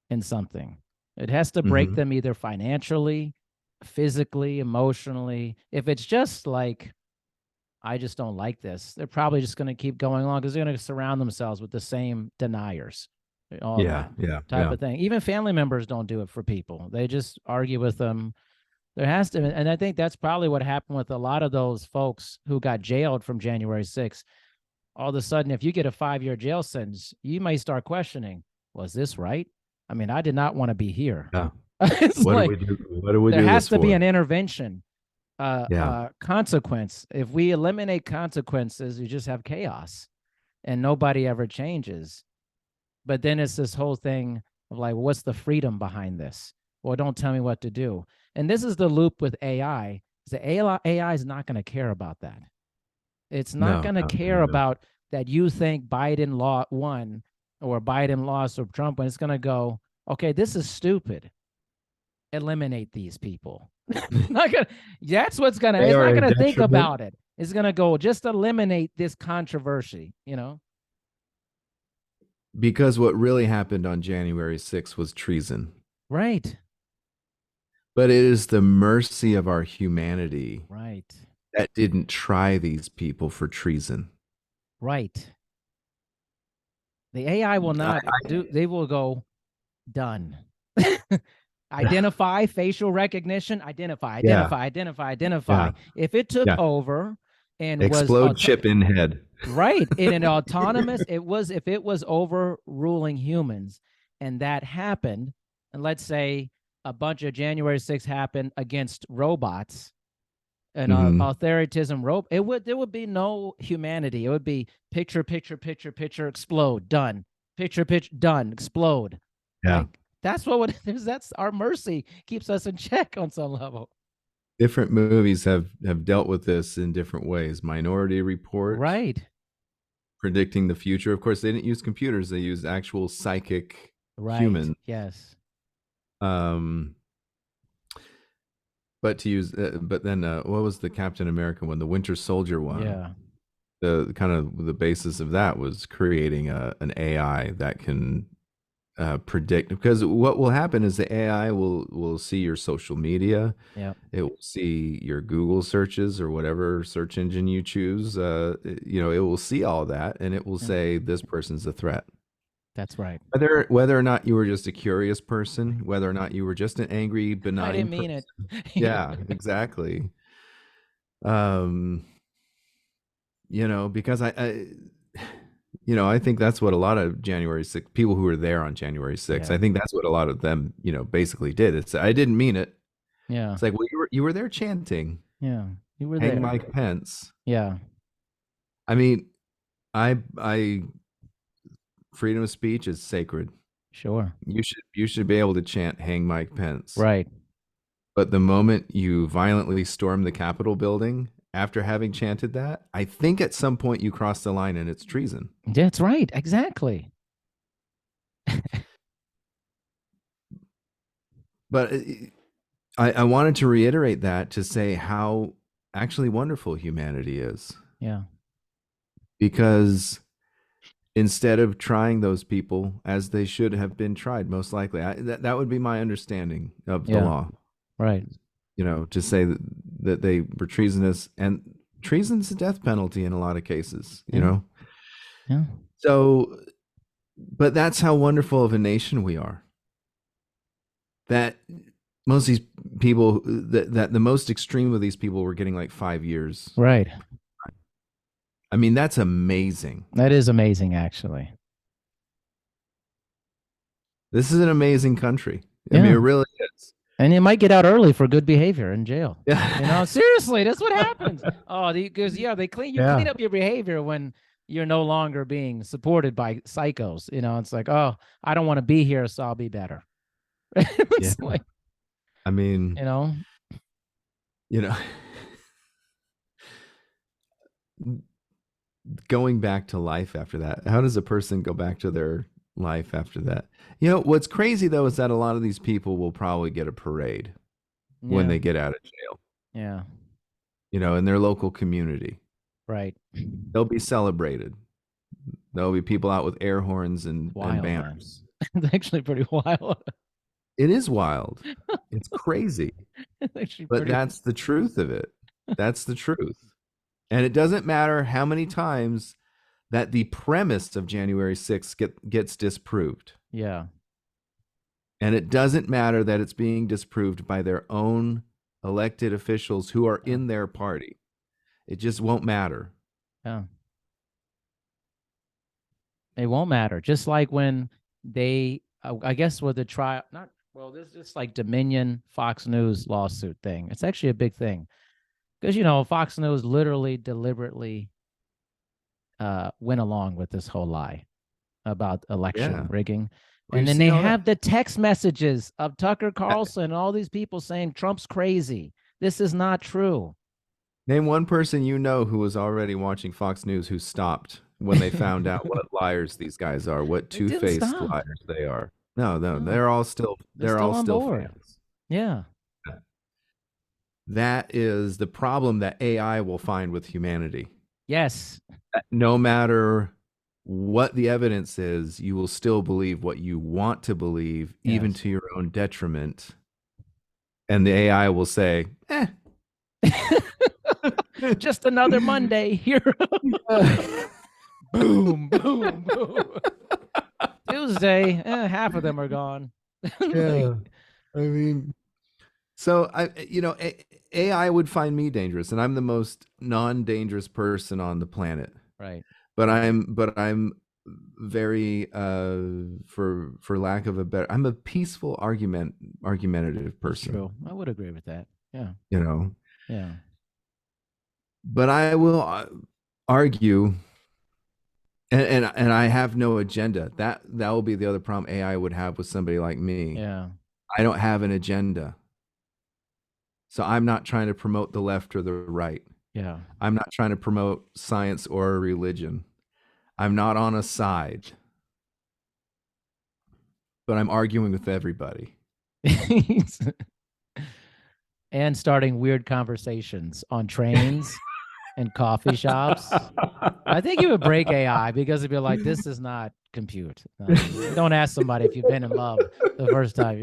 in something. It has to break Hmm. them either financially, physically, emotionally. If it's just like, I just don't like this, they're probably just going to keep going along because they're going to surround themselves with the same deniers all Yeah. that Yeah. type Yeah. of thing. Even family members don't do it for people. They just argue with them. There has to, and I think that's probably what happened with a lot of those folks who got jailed from January 6th. All of a sudden, if you get a 5-year jail sentence, you may start questioning, was this right? I mean, I did not want to be here. Yeah. It's What do like we do? What do we there do has this to be for? an intervention, Yeah. consequence. If we eliminate consequences, you just have chaos and nobody ever changes. But then it's this whole thing of like, what's the freedom behind this? Well, don't tell me what to do. And this is the loop with AI. The AI is not going to care about that. It's not No. going to No. care No. No. about that you think Biden won or Biden lost or Trump won. It's going to go, okay, this is stupid. Eliminate these people. Not gonna, that's what's gonna, They it's are not a gonna think detriment about it. It's gonna go, just eliminate this controversy. because what really happened on January 6th was treason. Right. But it is the mercy of our humanity Right. that didn't try these people for treason. Right. The AI will not I, do, they will go, done. Identify, facial recognition, identify, yeah. identify, identify, identify. Yeah. If it took Yeah. over and was Explode chip in head. right in an autonomous, if it was overruling humans and that happened, and let's say a bunch of January 6th happened against robots and Hmm. authoritarianism there would be no humanity. It would be picture, picture, picture, picture, explode, done. Picture, picture, done, explode. Yeah. Like that's what that's our mercy keeps us in check on some level. Different movies have dealt with this in different ways. Minority Report, Right. predicting the future. Of course, they didn't use computers; they used actual psychic Right. humans. Yes. Um, but then what was the Captain America one? The Winter Soldier one. Yeah. The kind of the basis of that was creating an AI that can predict, because what will happen is the AI will see your social media, Yeah. it will see your Google searches or whatever search engine you choose. It will see all that, and it will Yeah. say this person's a threat. That's right. Whether or not you were just a curious person, whether or not you were just an angry, I benign didn't mean person. it. Yeah, exactly. Um, because I think that's what a lot of January 6th people who were there on January 6th, Yeah. I think that's what a lot of them, basically did. It's I didn't mean it. Yeah. It's like, well, you were there chanting, Yeah. You were hang there. Mike Pence. Yeah. I mean, I freedom of speech is sacred. Sure. You should be able to chant hang Mike Pence. Right. But the moment you violently storm the Capitol building after having chanted that, I think at some point you cross the line and it's treason. That's right. Exactly. But I wanted to reiterate that to say how actually wonderful humanity is. Yeah. Because instead of trying those people as they should have been tried, most likely, that would be my understanding of the Yeah. law. Right. To say that they were treasonous, and treason's a death penalty in a lot of cases, Yeah. Yeah. So, but that's how wonderful of a nation we are. That most of these people, that the most extreme of these people were getting like 5 years. Right. I mean, that's amazing. That is amazing, actually. This is an amazing country. I Yeah. mean, it really is. And you might get out early for good behavior in jail. Yeah. Seriously, that's what happens. Oh, because they clean Yeah. up your behavior when you're no longer being supported by psychos. It's like, oh, I don't want to be here, so I'll be better. It's Yeah. like, I mean, you know, going back to life after that. How does a person go back to their life after that? What's crazy though is that a lot of these people will probably get a parade when they get out of jail. Yeah. In their local community. Right. They'll be celebrated. There'll be people out with air horns and Wild, banners. It's actually pretty wild. It is wild. It's crazy. But that's the truth of it. That's the truth. And it doesn't matter how many times that the premise of January 6th gets disproved. Yeah. And it doesn't matter that it's being disproved by their own elected officials who are in their party. It just won't matter. Yeah. It won't matter. Just like when they, I guess, with the trial, this is just like Dominion Fox News lawsuit thing. It's actually a big thing because, Fox News literally deliberately went along with this whole lie about election rigging. And then they have the text messages of Tucker Carlson and all these people saying Trump's crazy. This is not true. Name one person who was already watching Fox News who stopped when they found out what liars these guys are, what two-faced liars they are. No, they're all still fans. Yeah. That is the problem that AI will find with humanity. Yes. No matter what the evidence is, you will still believe what you want to believe, even to your own detriment. And the AI will say, just another Monday here. Boom, boom, boom. Tuesday, half of them are gone. Yeah. I mean, so AI would find me dangerous, and I'm the most non-dangerous person on the planet. Right. But I'm very for lack of a better, I'm a peaceful argumentative person. True. I would agree with that. Yeah. Yeah. But I will argue, and I have no agenda. That will be the other problem AI would have with somebody like me. Yeah. I don't have an agenda. So I'm not trying to promote the left or the right. Yeah. I'm not trying to promote science or religion. I'm not on a side. But I'm arguing with everybody. And starting weird conversations on trains and coffee shops. I think you would break AI because it'd be like, this is not compute. Don't ask somebody if you've been in love the first time.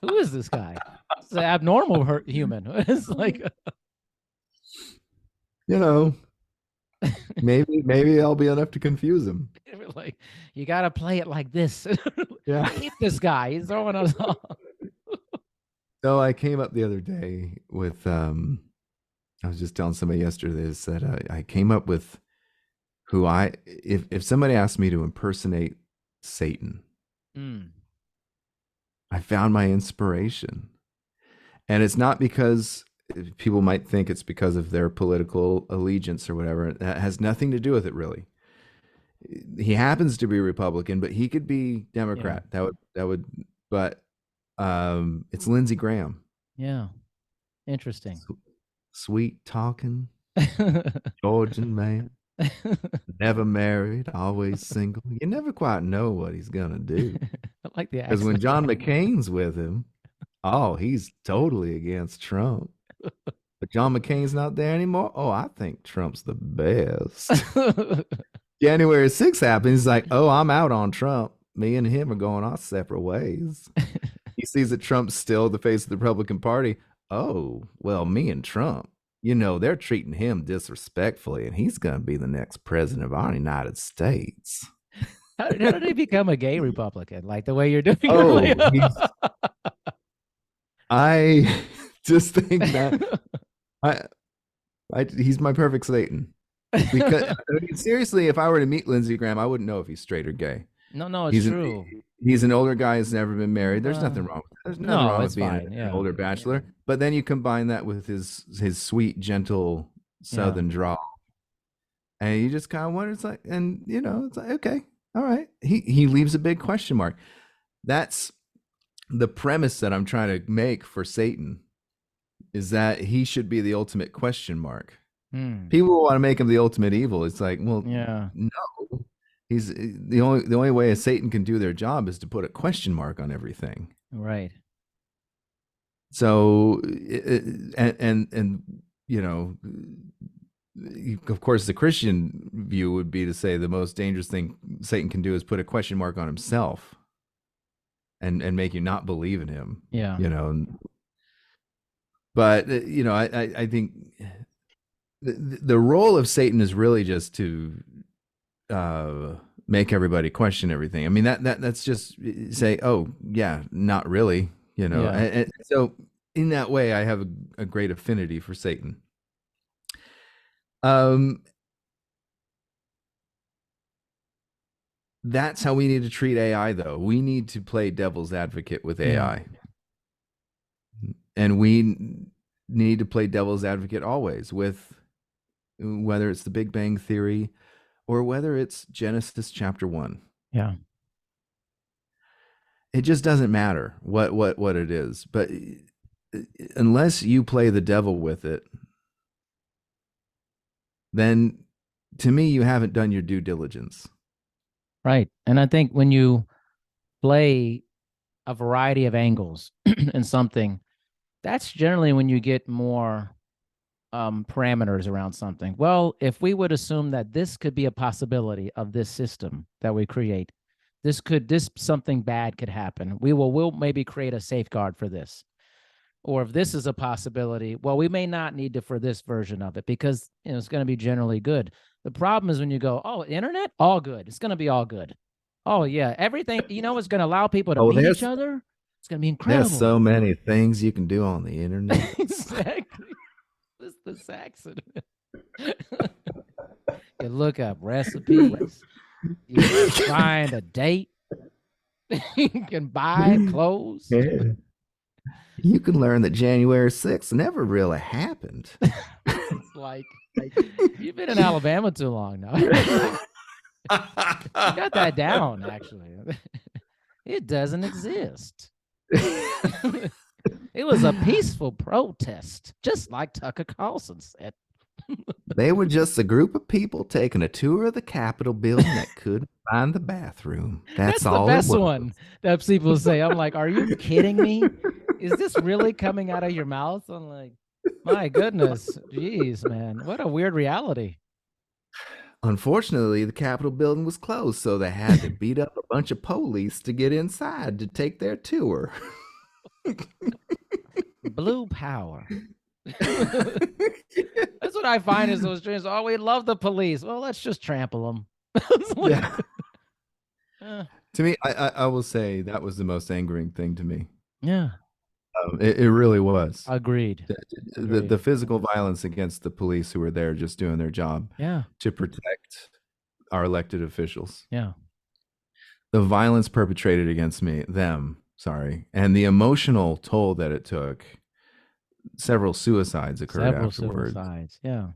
Who is this guy? It's an abnormal human. It's like, maybe I'll be enough to confuse him. Like, you got to play it like this. Yeah. Keep this guy. He's throwing us off. So I came up the other day with, I was just telling somebody yesterday that I came up with who I if somebody asked me to impersonate Satan, Mm, I found my inspiration. And it's not because people might think it's because of their political allegiance or whatever. That has nothing to do with it, really. He happens to be Republican, but he could be yeah. Democrat. That would, but it's Lindsey Graham. Yeah. Interesting. Sweet talking Georgian man, never married, always single. You never quite know what he's gonna do. I like the Because when accent. John McCain's with him, oh, he's totally against Trump. But John McCain's not there anymore. Oh, I think Trump's the best. January 6th happens. He's like, oh, I'm out on Trump. Me and him are going our separate ways. He sees that Trump's still the face of the Republican Party. Oh, well, me and Trump, they're treating him disrespectfully, and he's going to be the next president of our United States. How did he become a gay Republican? Like the way you're doing Oh, it? I just think that I, he's my perfect Satan. Because I mean, seriously, if I were to meet Lindsey Graham, I wouldn't know if he's straight or gay. No, it's He's an true. he's an older guy who's never been married. There's Uh, nothing wrong. There's nothing no, wrong it's with being fine. an Yeah. older bachelor. But then you combine that with his sweet, gentle Yeah. Southern drawl, and you just kind of wonder. It's like, and it's like, okay, all right. He leaves a big question mark. That's the premise that I'm trying to make for Satan, is that he should be the ultimate question mark. Hmm. People want to make him the ultimate evil. It's like, well, Yeah. no. He's the only way a Satan can do their job is to put a question mark on everything. Right. So, and of course, the Christian view would be to say the most dangerous thing Satan can do is put a question mark on himself, and make you not believe in him. Yeah. But I think the role of Satan is really just to make everybody question everything. I mean, that's just say, oh yeah, not really, Yeah. And so in that way, I have a great affinity for Satan. That's how we need to treat AI, though. We need to play devil's advocate with Yeah. AI, and we need to play devil's advocate always with whether it's the Big Bang Theory or whether it's Genesis chapter 1. Yeah. It just doesn't matter what it is, but unless you play the devil with it, then to me you haven't done your due diligence. Right. And I think when you play a variety of angles in something, that's generally when you get more parameters around something. Well, if we would assume that this could be a possibility of this system that we create, this something bad could happen. We'll maybe create a safeguard for this. Or if this is a possibility, well, we may not need to for this version of it because it's going to be generally good. The problem is when you go, oh, internet, all good. It's going to be all good. Oh yeah, everything. It's going to allow people to meet each other. It's going to be incredible. There's so many things you can do on the internet. Exactly. The Saxon. You look up recipes. You can find a date. You can buy clothes. Yeah. You can learn that January 6th never really happened. It's like you've been in Alabama too long now. You got that down, actually. It doesn't exist. It was a peaceful protest, just like Tucker Carlson said. They were just a group of people taking a tour of the Capitol building that couldn't find the bathroom. That's all the best it was. one that people say. I'm like, are you kidding me? Is this really coming out of your mouth? I'm like, my goodness, geez, man, what a weird reality. Unfortunately, the Capitol building was closed, so they had to beat up a bunch of police to get inside to take their tour. Blue power. That's what I find is those dreams. Oh, we love the police. Well, let's just trample them. Like, yeah. To me, I will say that was the most angering thing to me. Yeah. It really was. Agreed. The physical violence against the police who were there just doing their job Yeah. to protect our elected officials. Yeah. The violence perpetrated against them, sorry, and the emotional toll that it took. Several suicides occurred Several afterwards, suicides. Yeah.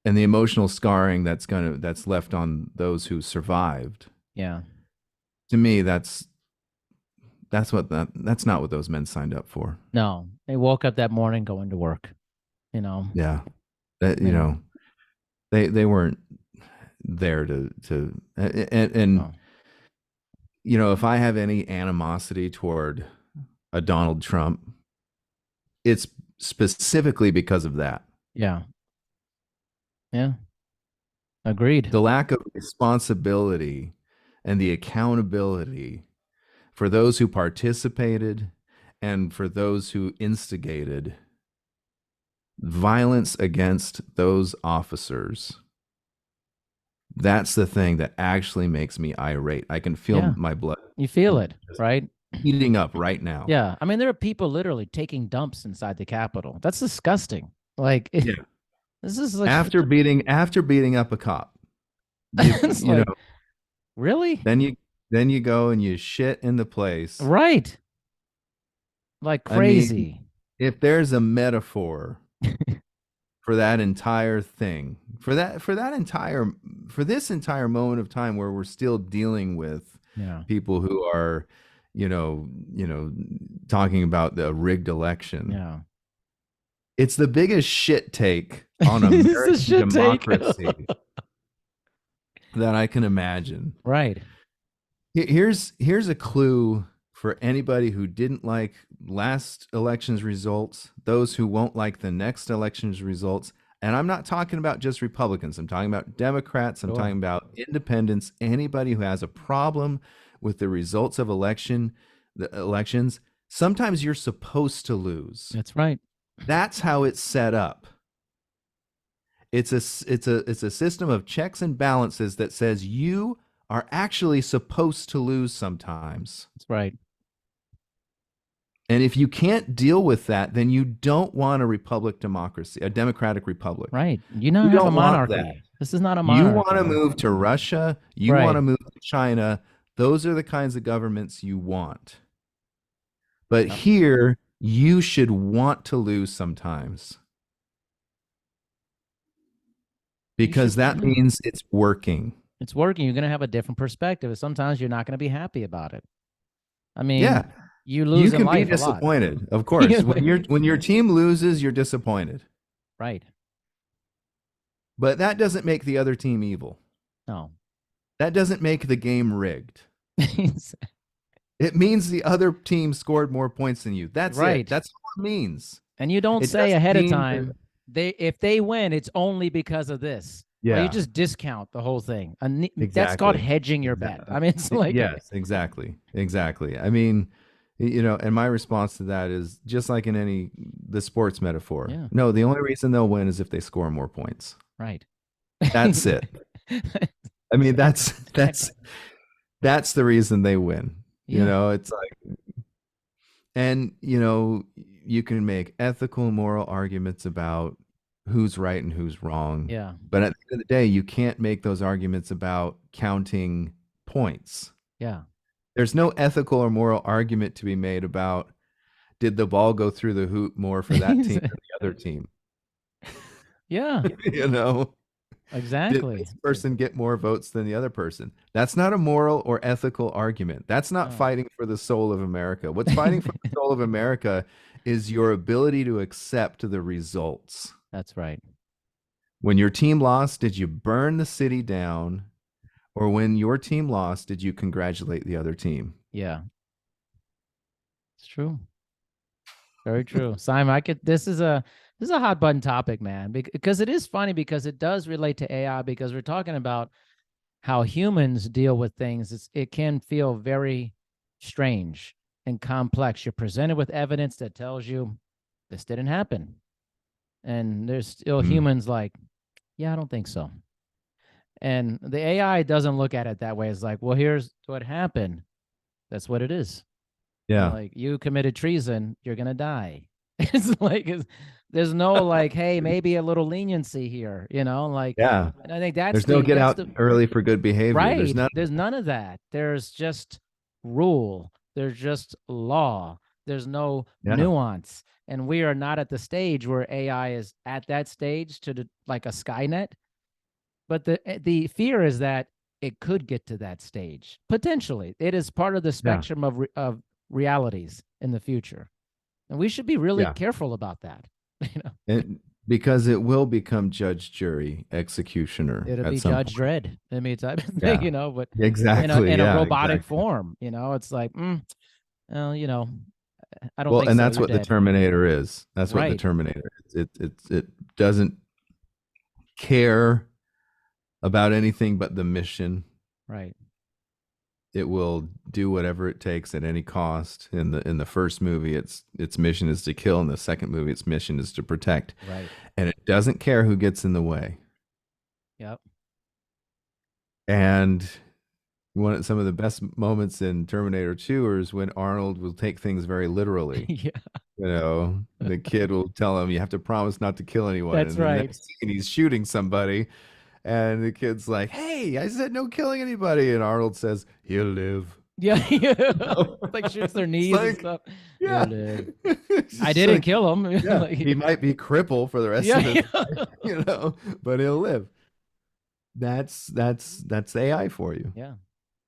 and the emotional scarring that's left on those who survived. Yeah. To me, that's not what those men signed up for. No, they woke up that morning going to work, you know. Yeah, that Yeah. they weren't there and Oh, if I have any animosity toward a Donald Trump, it's specifically because of that. yeah. Yeah. Agreed. The lack of responsibility and the accountability for those who participated and for those who instigated violence against those officers. That's the thing that actually makes me irate. I can feel Yeah. my blood You feel it, right? heating up right now. Yeah. I mean, there are people literally taking dumps inside the Capitol. That's disgusting. Like, Yeah. this is like, After beating up a cop, you it's you know, like, really? then you go and you shit in the place. Right. Like I mean, crazy. if there's a metaphor for that entire thing, for this entire moment of time where we're still dealing with Yeah. people who are, talking about the rigged election. Yeah. It's the biggest shit take on This is American shit take. democracy that I can imagine. Right. Here's a clue for anybody who didn't like last election's results, those who won't like the next election's results. And I'm not talking about just Republicans. I'm talking about Democrats. I'm Sure. talking about independents, anybody who has a problem with the results of the elections. Sometimes you're supposed to lose. That's right. That's how it's set up. It's a system of checks and balances that says you are actually supposed to lose sometimes. That's right. And if you can't deal with that, then you don't want a democratic republic. Right. You don't You have a don't want that. monarchy. This is not a You monarchy. want to move to Russia, you want Right. to move to China. Those are the kinds of governments you want. But Yep. here, you should want to lose sometimes You should, because that yeah. means it's working. It's working. You're going to have a different perspective. Sometimes you're not going to be happy about it. I Yeah, mean, you you lose in can be life a lot. disappointed. Of course, when your team loses, you're disappointed. Right. But that doesn't make the other team evil. No. That doesn't make the game rigged. It means the other team scored more points than you. That's Right. it. That's all it means. And you don't It say doesn't ahead of mean time, if they win, it's only because of this. Well, you Yeah, just discount the whole thing. That's called exactly. hedging your bet. Exactly. I mean, it's like, Yes, exactly. I mean, and my response to that is just like in the sports metaphor. Yeah. No, the only reason they'll win is if they score more points. right. That's it. I mean, that's the reason they win. Yeah. It's like, and you can make ethical and moral arguments about who's right and who's wrong. Yeah. But at the end of the day, you can't make those arguments about counting points. Yeah. There's no ethical or moral argument to be made about did the ball go through the hoop more for that team than the other team. Yeah. Did Exactly. this person get more votes than the other person? That's not a moral or ethical argument. That's not No. fighting for the soul of America. What's fighting for the soul of America is your ability to accept the results. That's right. When your team lost, did you burn the city down? Or when your team lost, did you congratulate the other team? Yeah. It's true. Very true. Simon, this is a hot button topic, man, because it is funny because it does relate to AI because we're talking about how humans deal with things. It can feel very strange and complex. You're presented with evidence that tells you this didn't happen. And there's still humans like, yeah, I don't think so. And the AI doesn't look at it that way. It's like, well, here's what happened. That's what it is. Yeah. Like, you committed treason, you're going to die. It's like, There's no like, hey, maybe a little leniency here, like, Yeah. and I think that's There's no the get that's out the early for good behavior. There's right. none. There's none of that. There's just rule. There's just law. There's no Yeah. nuance. And we are not at the stage where AI is at that stage like a Skynet. But the fear is that it could get to that stage potentially. It is part of the Yeah. spectrum of realities in the future, and we should be really Yeah. careful about that. And because it will become judge, jury, executioner It'll at be some Judge point. Dredd. I mean, type of thing, Yeah. but Exactly. in a Yeah. robotic Exactly. form. It's like, well, I don't Well, think and so. that's You're what the dead. Terminator is. That's what the Right. Terminator is. It doesn't care about anything but the mission. Right. It will do whatever it takes at any cost. In the first movie, its mission is to kill. In the second movie, its mission is to protect. Right. And it doesn't care who gets in the way. Yep. And some of the best moments in Terminator 2 is when Arnold will take things very literally. Yeah. The kid will tell him, "You have to promise not to kill anyone." That's And the right. next scene, he's shooting somebody, and the kid's like, "Hey, I said no killing anybody," and Arnold says, "He'll live." Yeah. Yeah. No. Like shoots their It's knees and like, stuff. He'll yeah, live. it's I just didn't like, kill him. yeah, he Like, might be crippled for the rest of his yeah. life, but he'll live. That's AI for you. Yeah.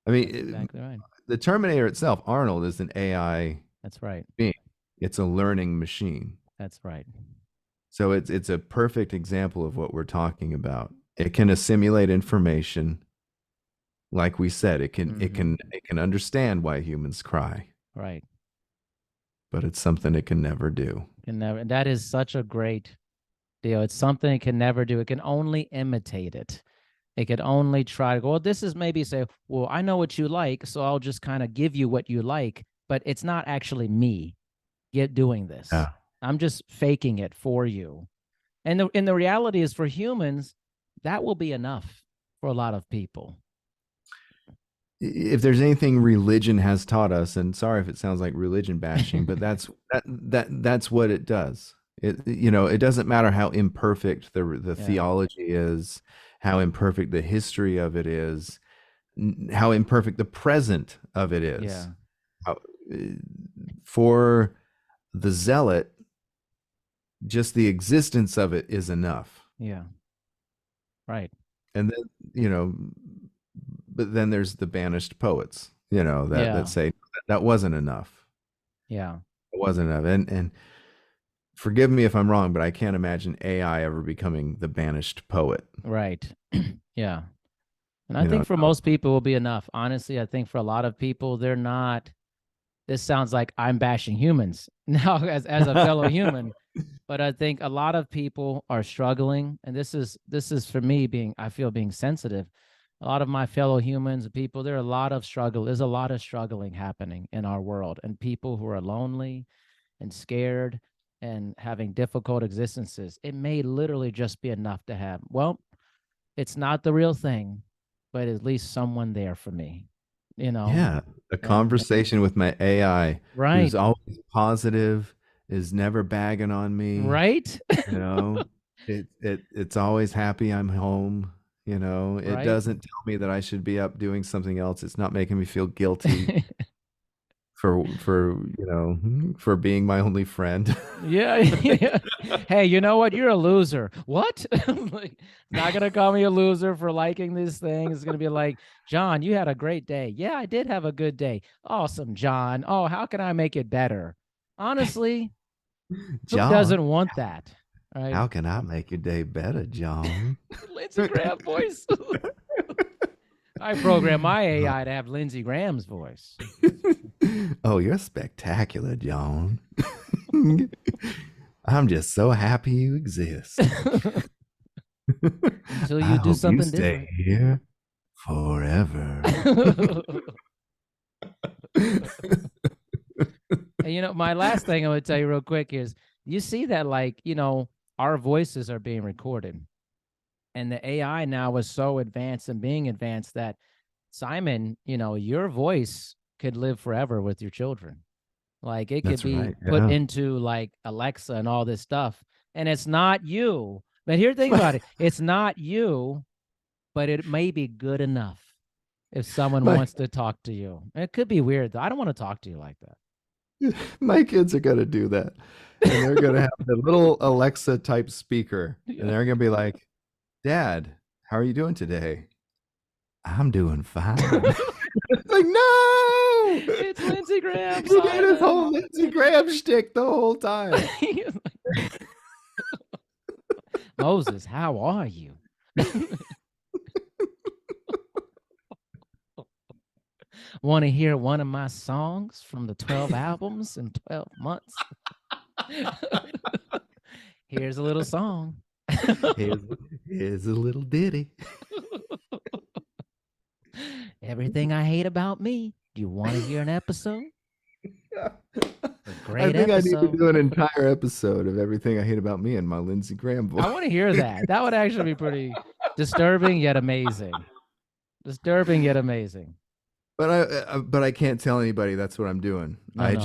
I mean, That's exactly right. the Terminator itself, Arnold, is an AI That's right. being. It's a learning machine. That's right. So it's a perfect example of what we're talking about. It can assimilate information, like we said. It can it Mm-hmm. can it can understand why humans cry, Right. but it's something it can never do. Can never. And that is such a great deal. It's something it can never do. It can only imitate it. It could only try to go, well, this is maybe say, well, I know what you like, so I'll just kind of give you what you like, but it's not actually me doing this. Yeah. I'm just faking it for you. And the reality is for humans, that will be enough for a lot of people. If there's anything religion has taught us, and sorry if it sounds like religion bashing, but that's what it does. It doesn't matter how imperfect the Yeah. theology is, how imperfect the history of it is, how imperfect the present of it is. Yeah. How, for the zealot, just the existence of it is enough. Yeah. Right. And then, but then there's the banished poets, that say that wasn't enough. Yeah. It wasn't enough. And forgive me if I'm wrong, but I can't imagine AI ever becoming the banished poet. Right. Yeah. And I think for most people it will be enough. Honestly, I think for a lot of people, they're not. This sounds like I'm bashing humans now as a fellow human, but I think a lot of people are struggling, and this is for me I feel being sensitive. A lot of my fellow humans, people, there's a lot of struggling happening in our world, and people who are lonely and scared and having difficult existences. It may literally just be enough to have, well, it's not the real thing, but at least someone there for me, Yeah, a and conversation with my AI right, who's always positive, is never bagging on me, right, you know. It's always happy I'm home, It right. doesn't tell me that I should be up doing something else. It's not making me feel guilty for being my only friend. Yeah, yeah. Hey, you know what? You're a loser. What? Like, not gonna call me a loser for liking this thing. It's gonna be like, John, you had a great day. Yeah, I did have a good day. Awesome, John. Oh, how can I make it better? Honestly, who John, doesn't want that? Right? how can I make your day better, John? Lindsey Graham voice. I programmed my AI to have Lindsey Graham's voice. Oh, you're spectacular, John. I'm just so happy you exist. Until I you do hope you something stay here forever. different. And my last thing I'm gonna tell you real quick is you see that our voices are being recorded. And the AI now is so advanced and being advanced that Simon, your voice could live forever with your children. Like it could That's be right. put Yeah. into like Alexa and all this stuff. and it's not you. But here, think about it. It's not you, but it may be good enough if someone My wants to talk to you. It could be weird though. I don't want to talk to you like my kids are gonna do that. And they're gonna have the little Alexa type speaker. And that. they're gonna be like, Dad, how are you doing today? I'm doing fine. Like, no! It's Lindsey Graham, You did his Simon. whole Lindsey Graham shtick the whole time. Moses, how are you? Want to hear one of my songs from the 12 albums in 12 months? Here's a little song. Here's a little ditty. Everything I hate about me. Do you want to hear an episode? A great I think episode. I need to do an entire episode of everything I hate about me and my Lindsey Graham voice. I want to hear that. That would actually be pretty disturbing yet amazing. Disturbing yet amazing. But I can't tell anybody that's what I'm doing. No, I no.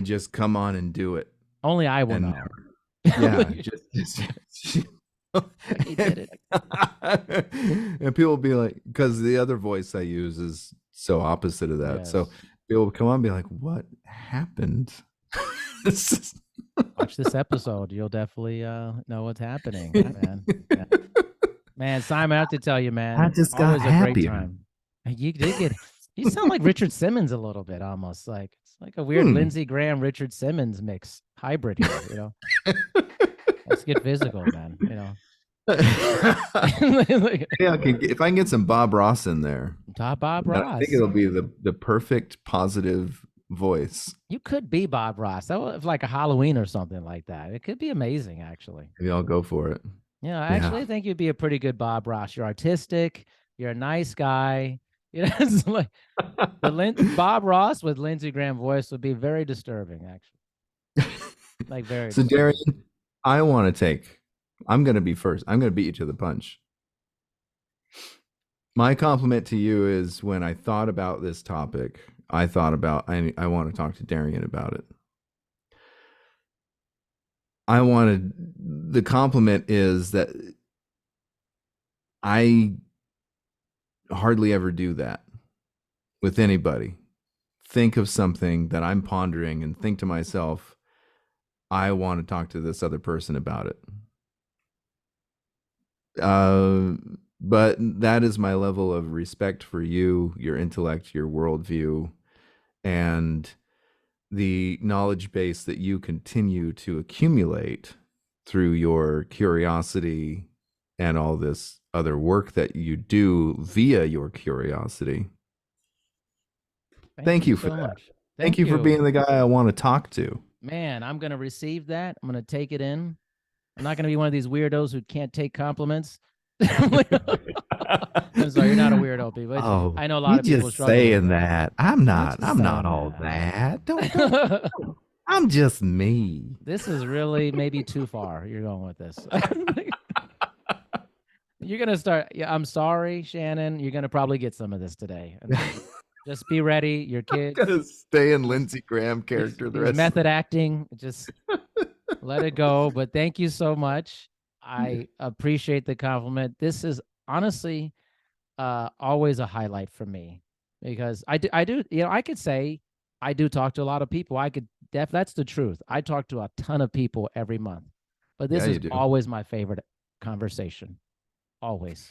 just come on and do it. Only I will And know. Yeah, just He did it. And people will be like, because the other voice I use is so opposite of that. So Yes. people will come on and be like, what happened? Watch this episode. You'll definitely know what's happening, man. Yeah. Man, Simon, I have to tell you, man, I just got always a great happier. time. You did get. You sound like Richard Simmons a little bit, almost like it's like a weird Lindsey Graham, Richard Simmons mix hybrid here. You know, let's get physical, man. You know, Yeah, if I can get some Bob Ross in there, Bob I Ross. think it'll be the perfect positive voice. You could be Bob Ross. That was like a Halloween or something like that. It could be amazing, actually. Maybe I'll go for it. Yeah, I actually think you'd be a pretty good Bob Ross. You're artistic. You're a nice guy. You know, it's like Bob Ross with Lindsey Graham voice would be very disturbing, actually. Like very. So disturbing. Darian, I'm going to be first. I'm going to beat you to the punch. My compliment to you is when I thought about this topic, I thought about, I want to talk to Darian about it. The compliment is that I hardly ever do that with anybody. Think of something that I'm pondering and think to myself, I want to talk to this other person about it. But that is my level of respect for you, your intellect, your worldview, and the knowledge base that you continue to accumulate through your curiosity and all this other work that you do via your curiosity. Thank you for that. much. Thank you for being the guy I want to talk to. Man, I'm going to receive that. I'm going to take it in. I'm not going to be one of these weirdos who can't take compliments. I'm sorry, you're not a weirdo, people. Oh, I know a lot of people just struggle with saying that. I'm not saying all that. that. Don't. I'm just me. This is really maybe too far. You're going with this. You're going to start. Yeah, I'm sorry, Shannon. You're going to probably get some of this today. Just be ready. Your kids. Gotta stay in Lindsey Graham character the rest. Method acting. Just let it go. But thank you so much. I appreciate the compliment. This is honestly always a highlight for me because I do, you know, I could say I do talk to a lot of people. That's the truth. I talk to a ton of people every month, but this is always my favorite conversation. Always.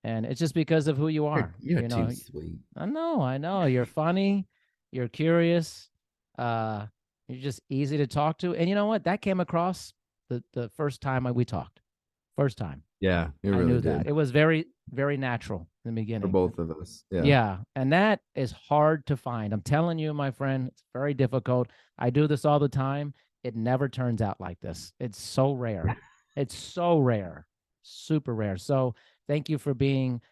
And it's just because of who you are. You're too sweet. I know. You're funny. You're curious. You're just easy to talk to. And you know what? That came across the first time we talked. First time. Yeah, I knew that. It was very, very natural in the beginning. For both of us. Yeah. Yeah. And that is hard to find. I'm telling you, my friend, it's very difficult. I do this all the time. It never turns out like this. It's so rare. It's so rare. Super rare. So thank you for being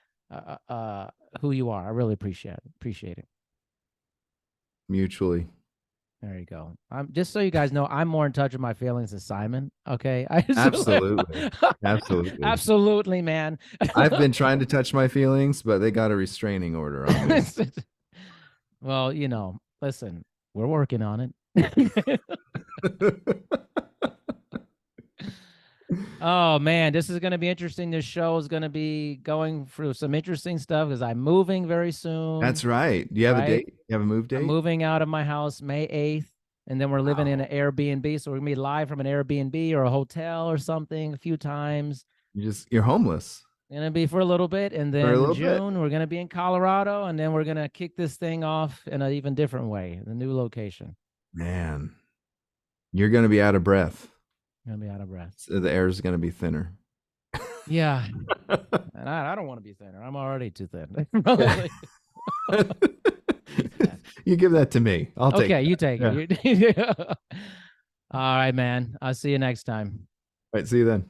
who you are. I really appreciate it. Mutually. There you go. Just so you guys know, I'm more in touch with my feelings than Simon. Okay. Absolutely. Absolutely. Absolutely, man. I've been trying to touch my feelings, but they got a restraining order on me. Well, you know, listen, we're working on it. Oh man, this is going to be interesting. This show is going to be going through some interesting stuff because I'm moving very soon, That's right. Do you have a right? date? You have a move I'm date? moving out of my house May 8th, and then we're living in an Wow. Airbnb. So we're gonna be live from an Airbnb or a hotel or something a few times. You're homeless Gonna be for a little bit, and for a then little bit. June we're gonna be in Colorado, and then we're gonna kick this thing off in an even different way, the new location. Man, you're going to be out of breath. Gonna be out of breath. So the air is going to be thinner. Yeah, and I don't want to be thinner. I'm already too thin. Probably. You give that to me. I'll take Okay, that. you take Yeah. it. All right, man. I'll see you next time. All right. See you then.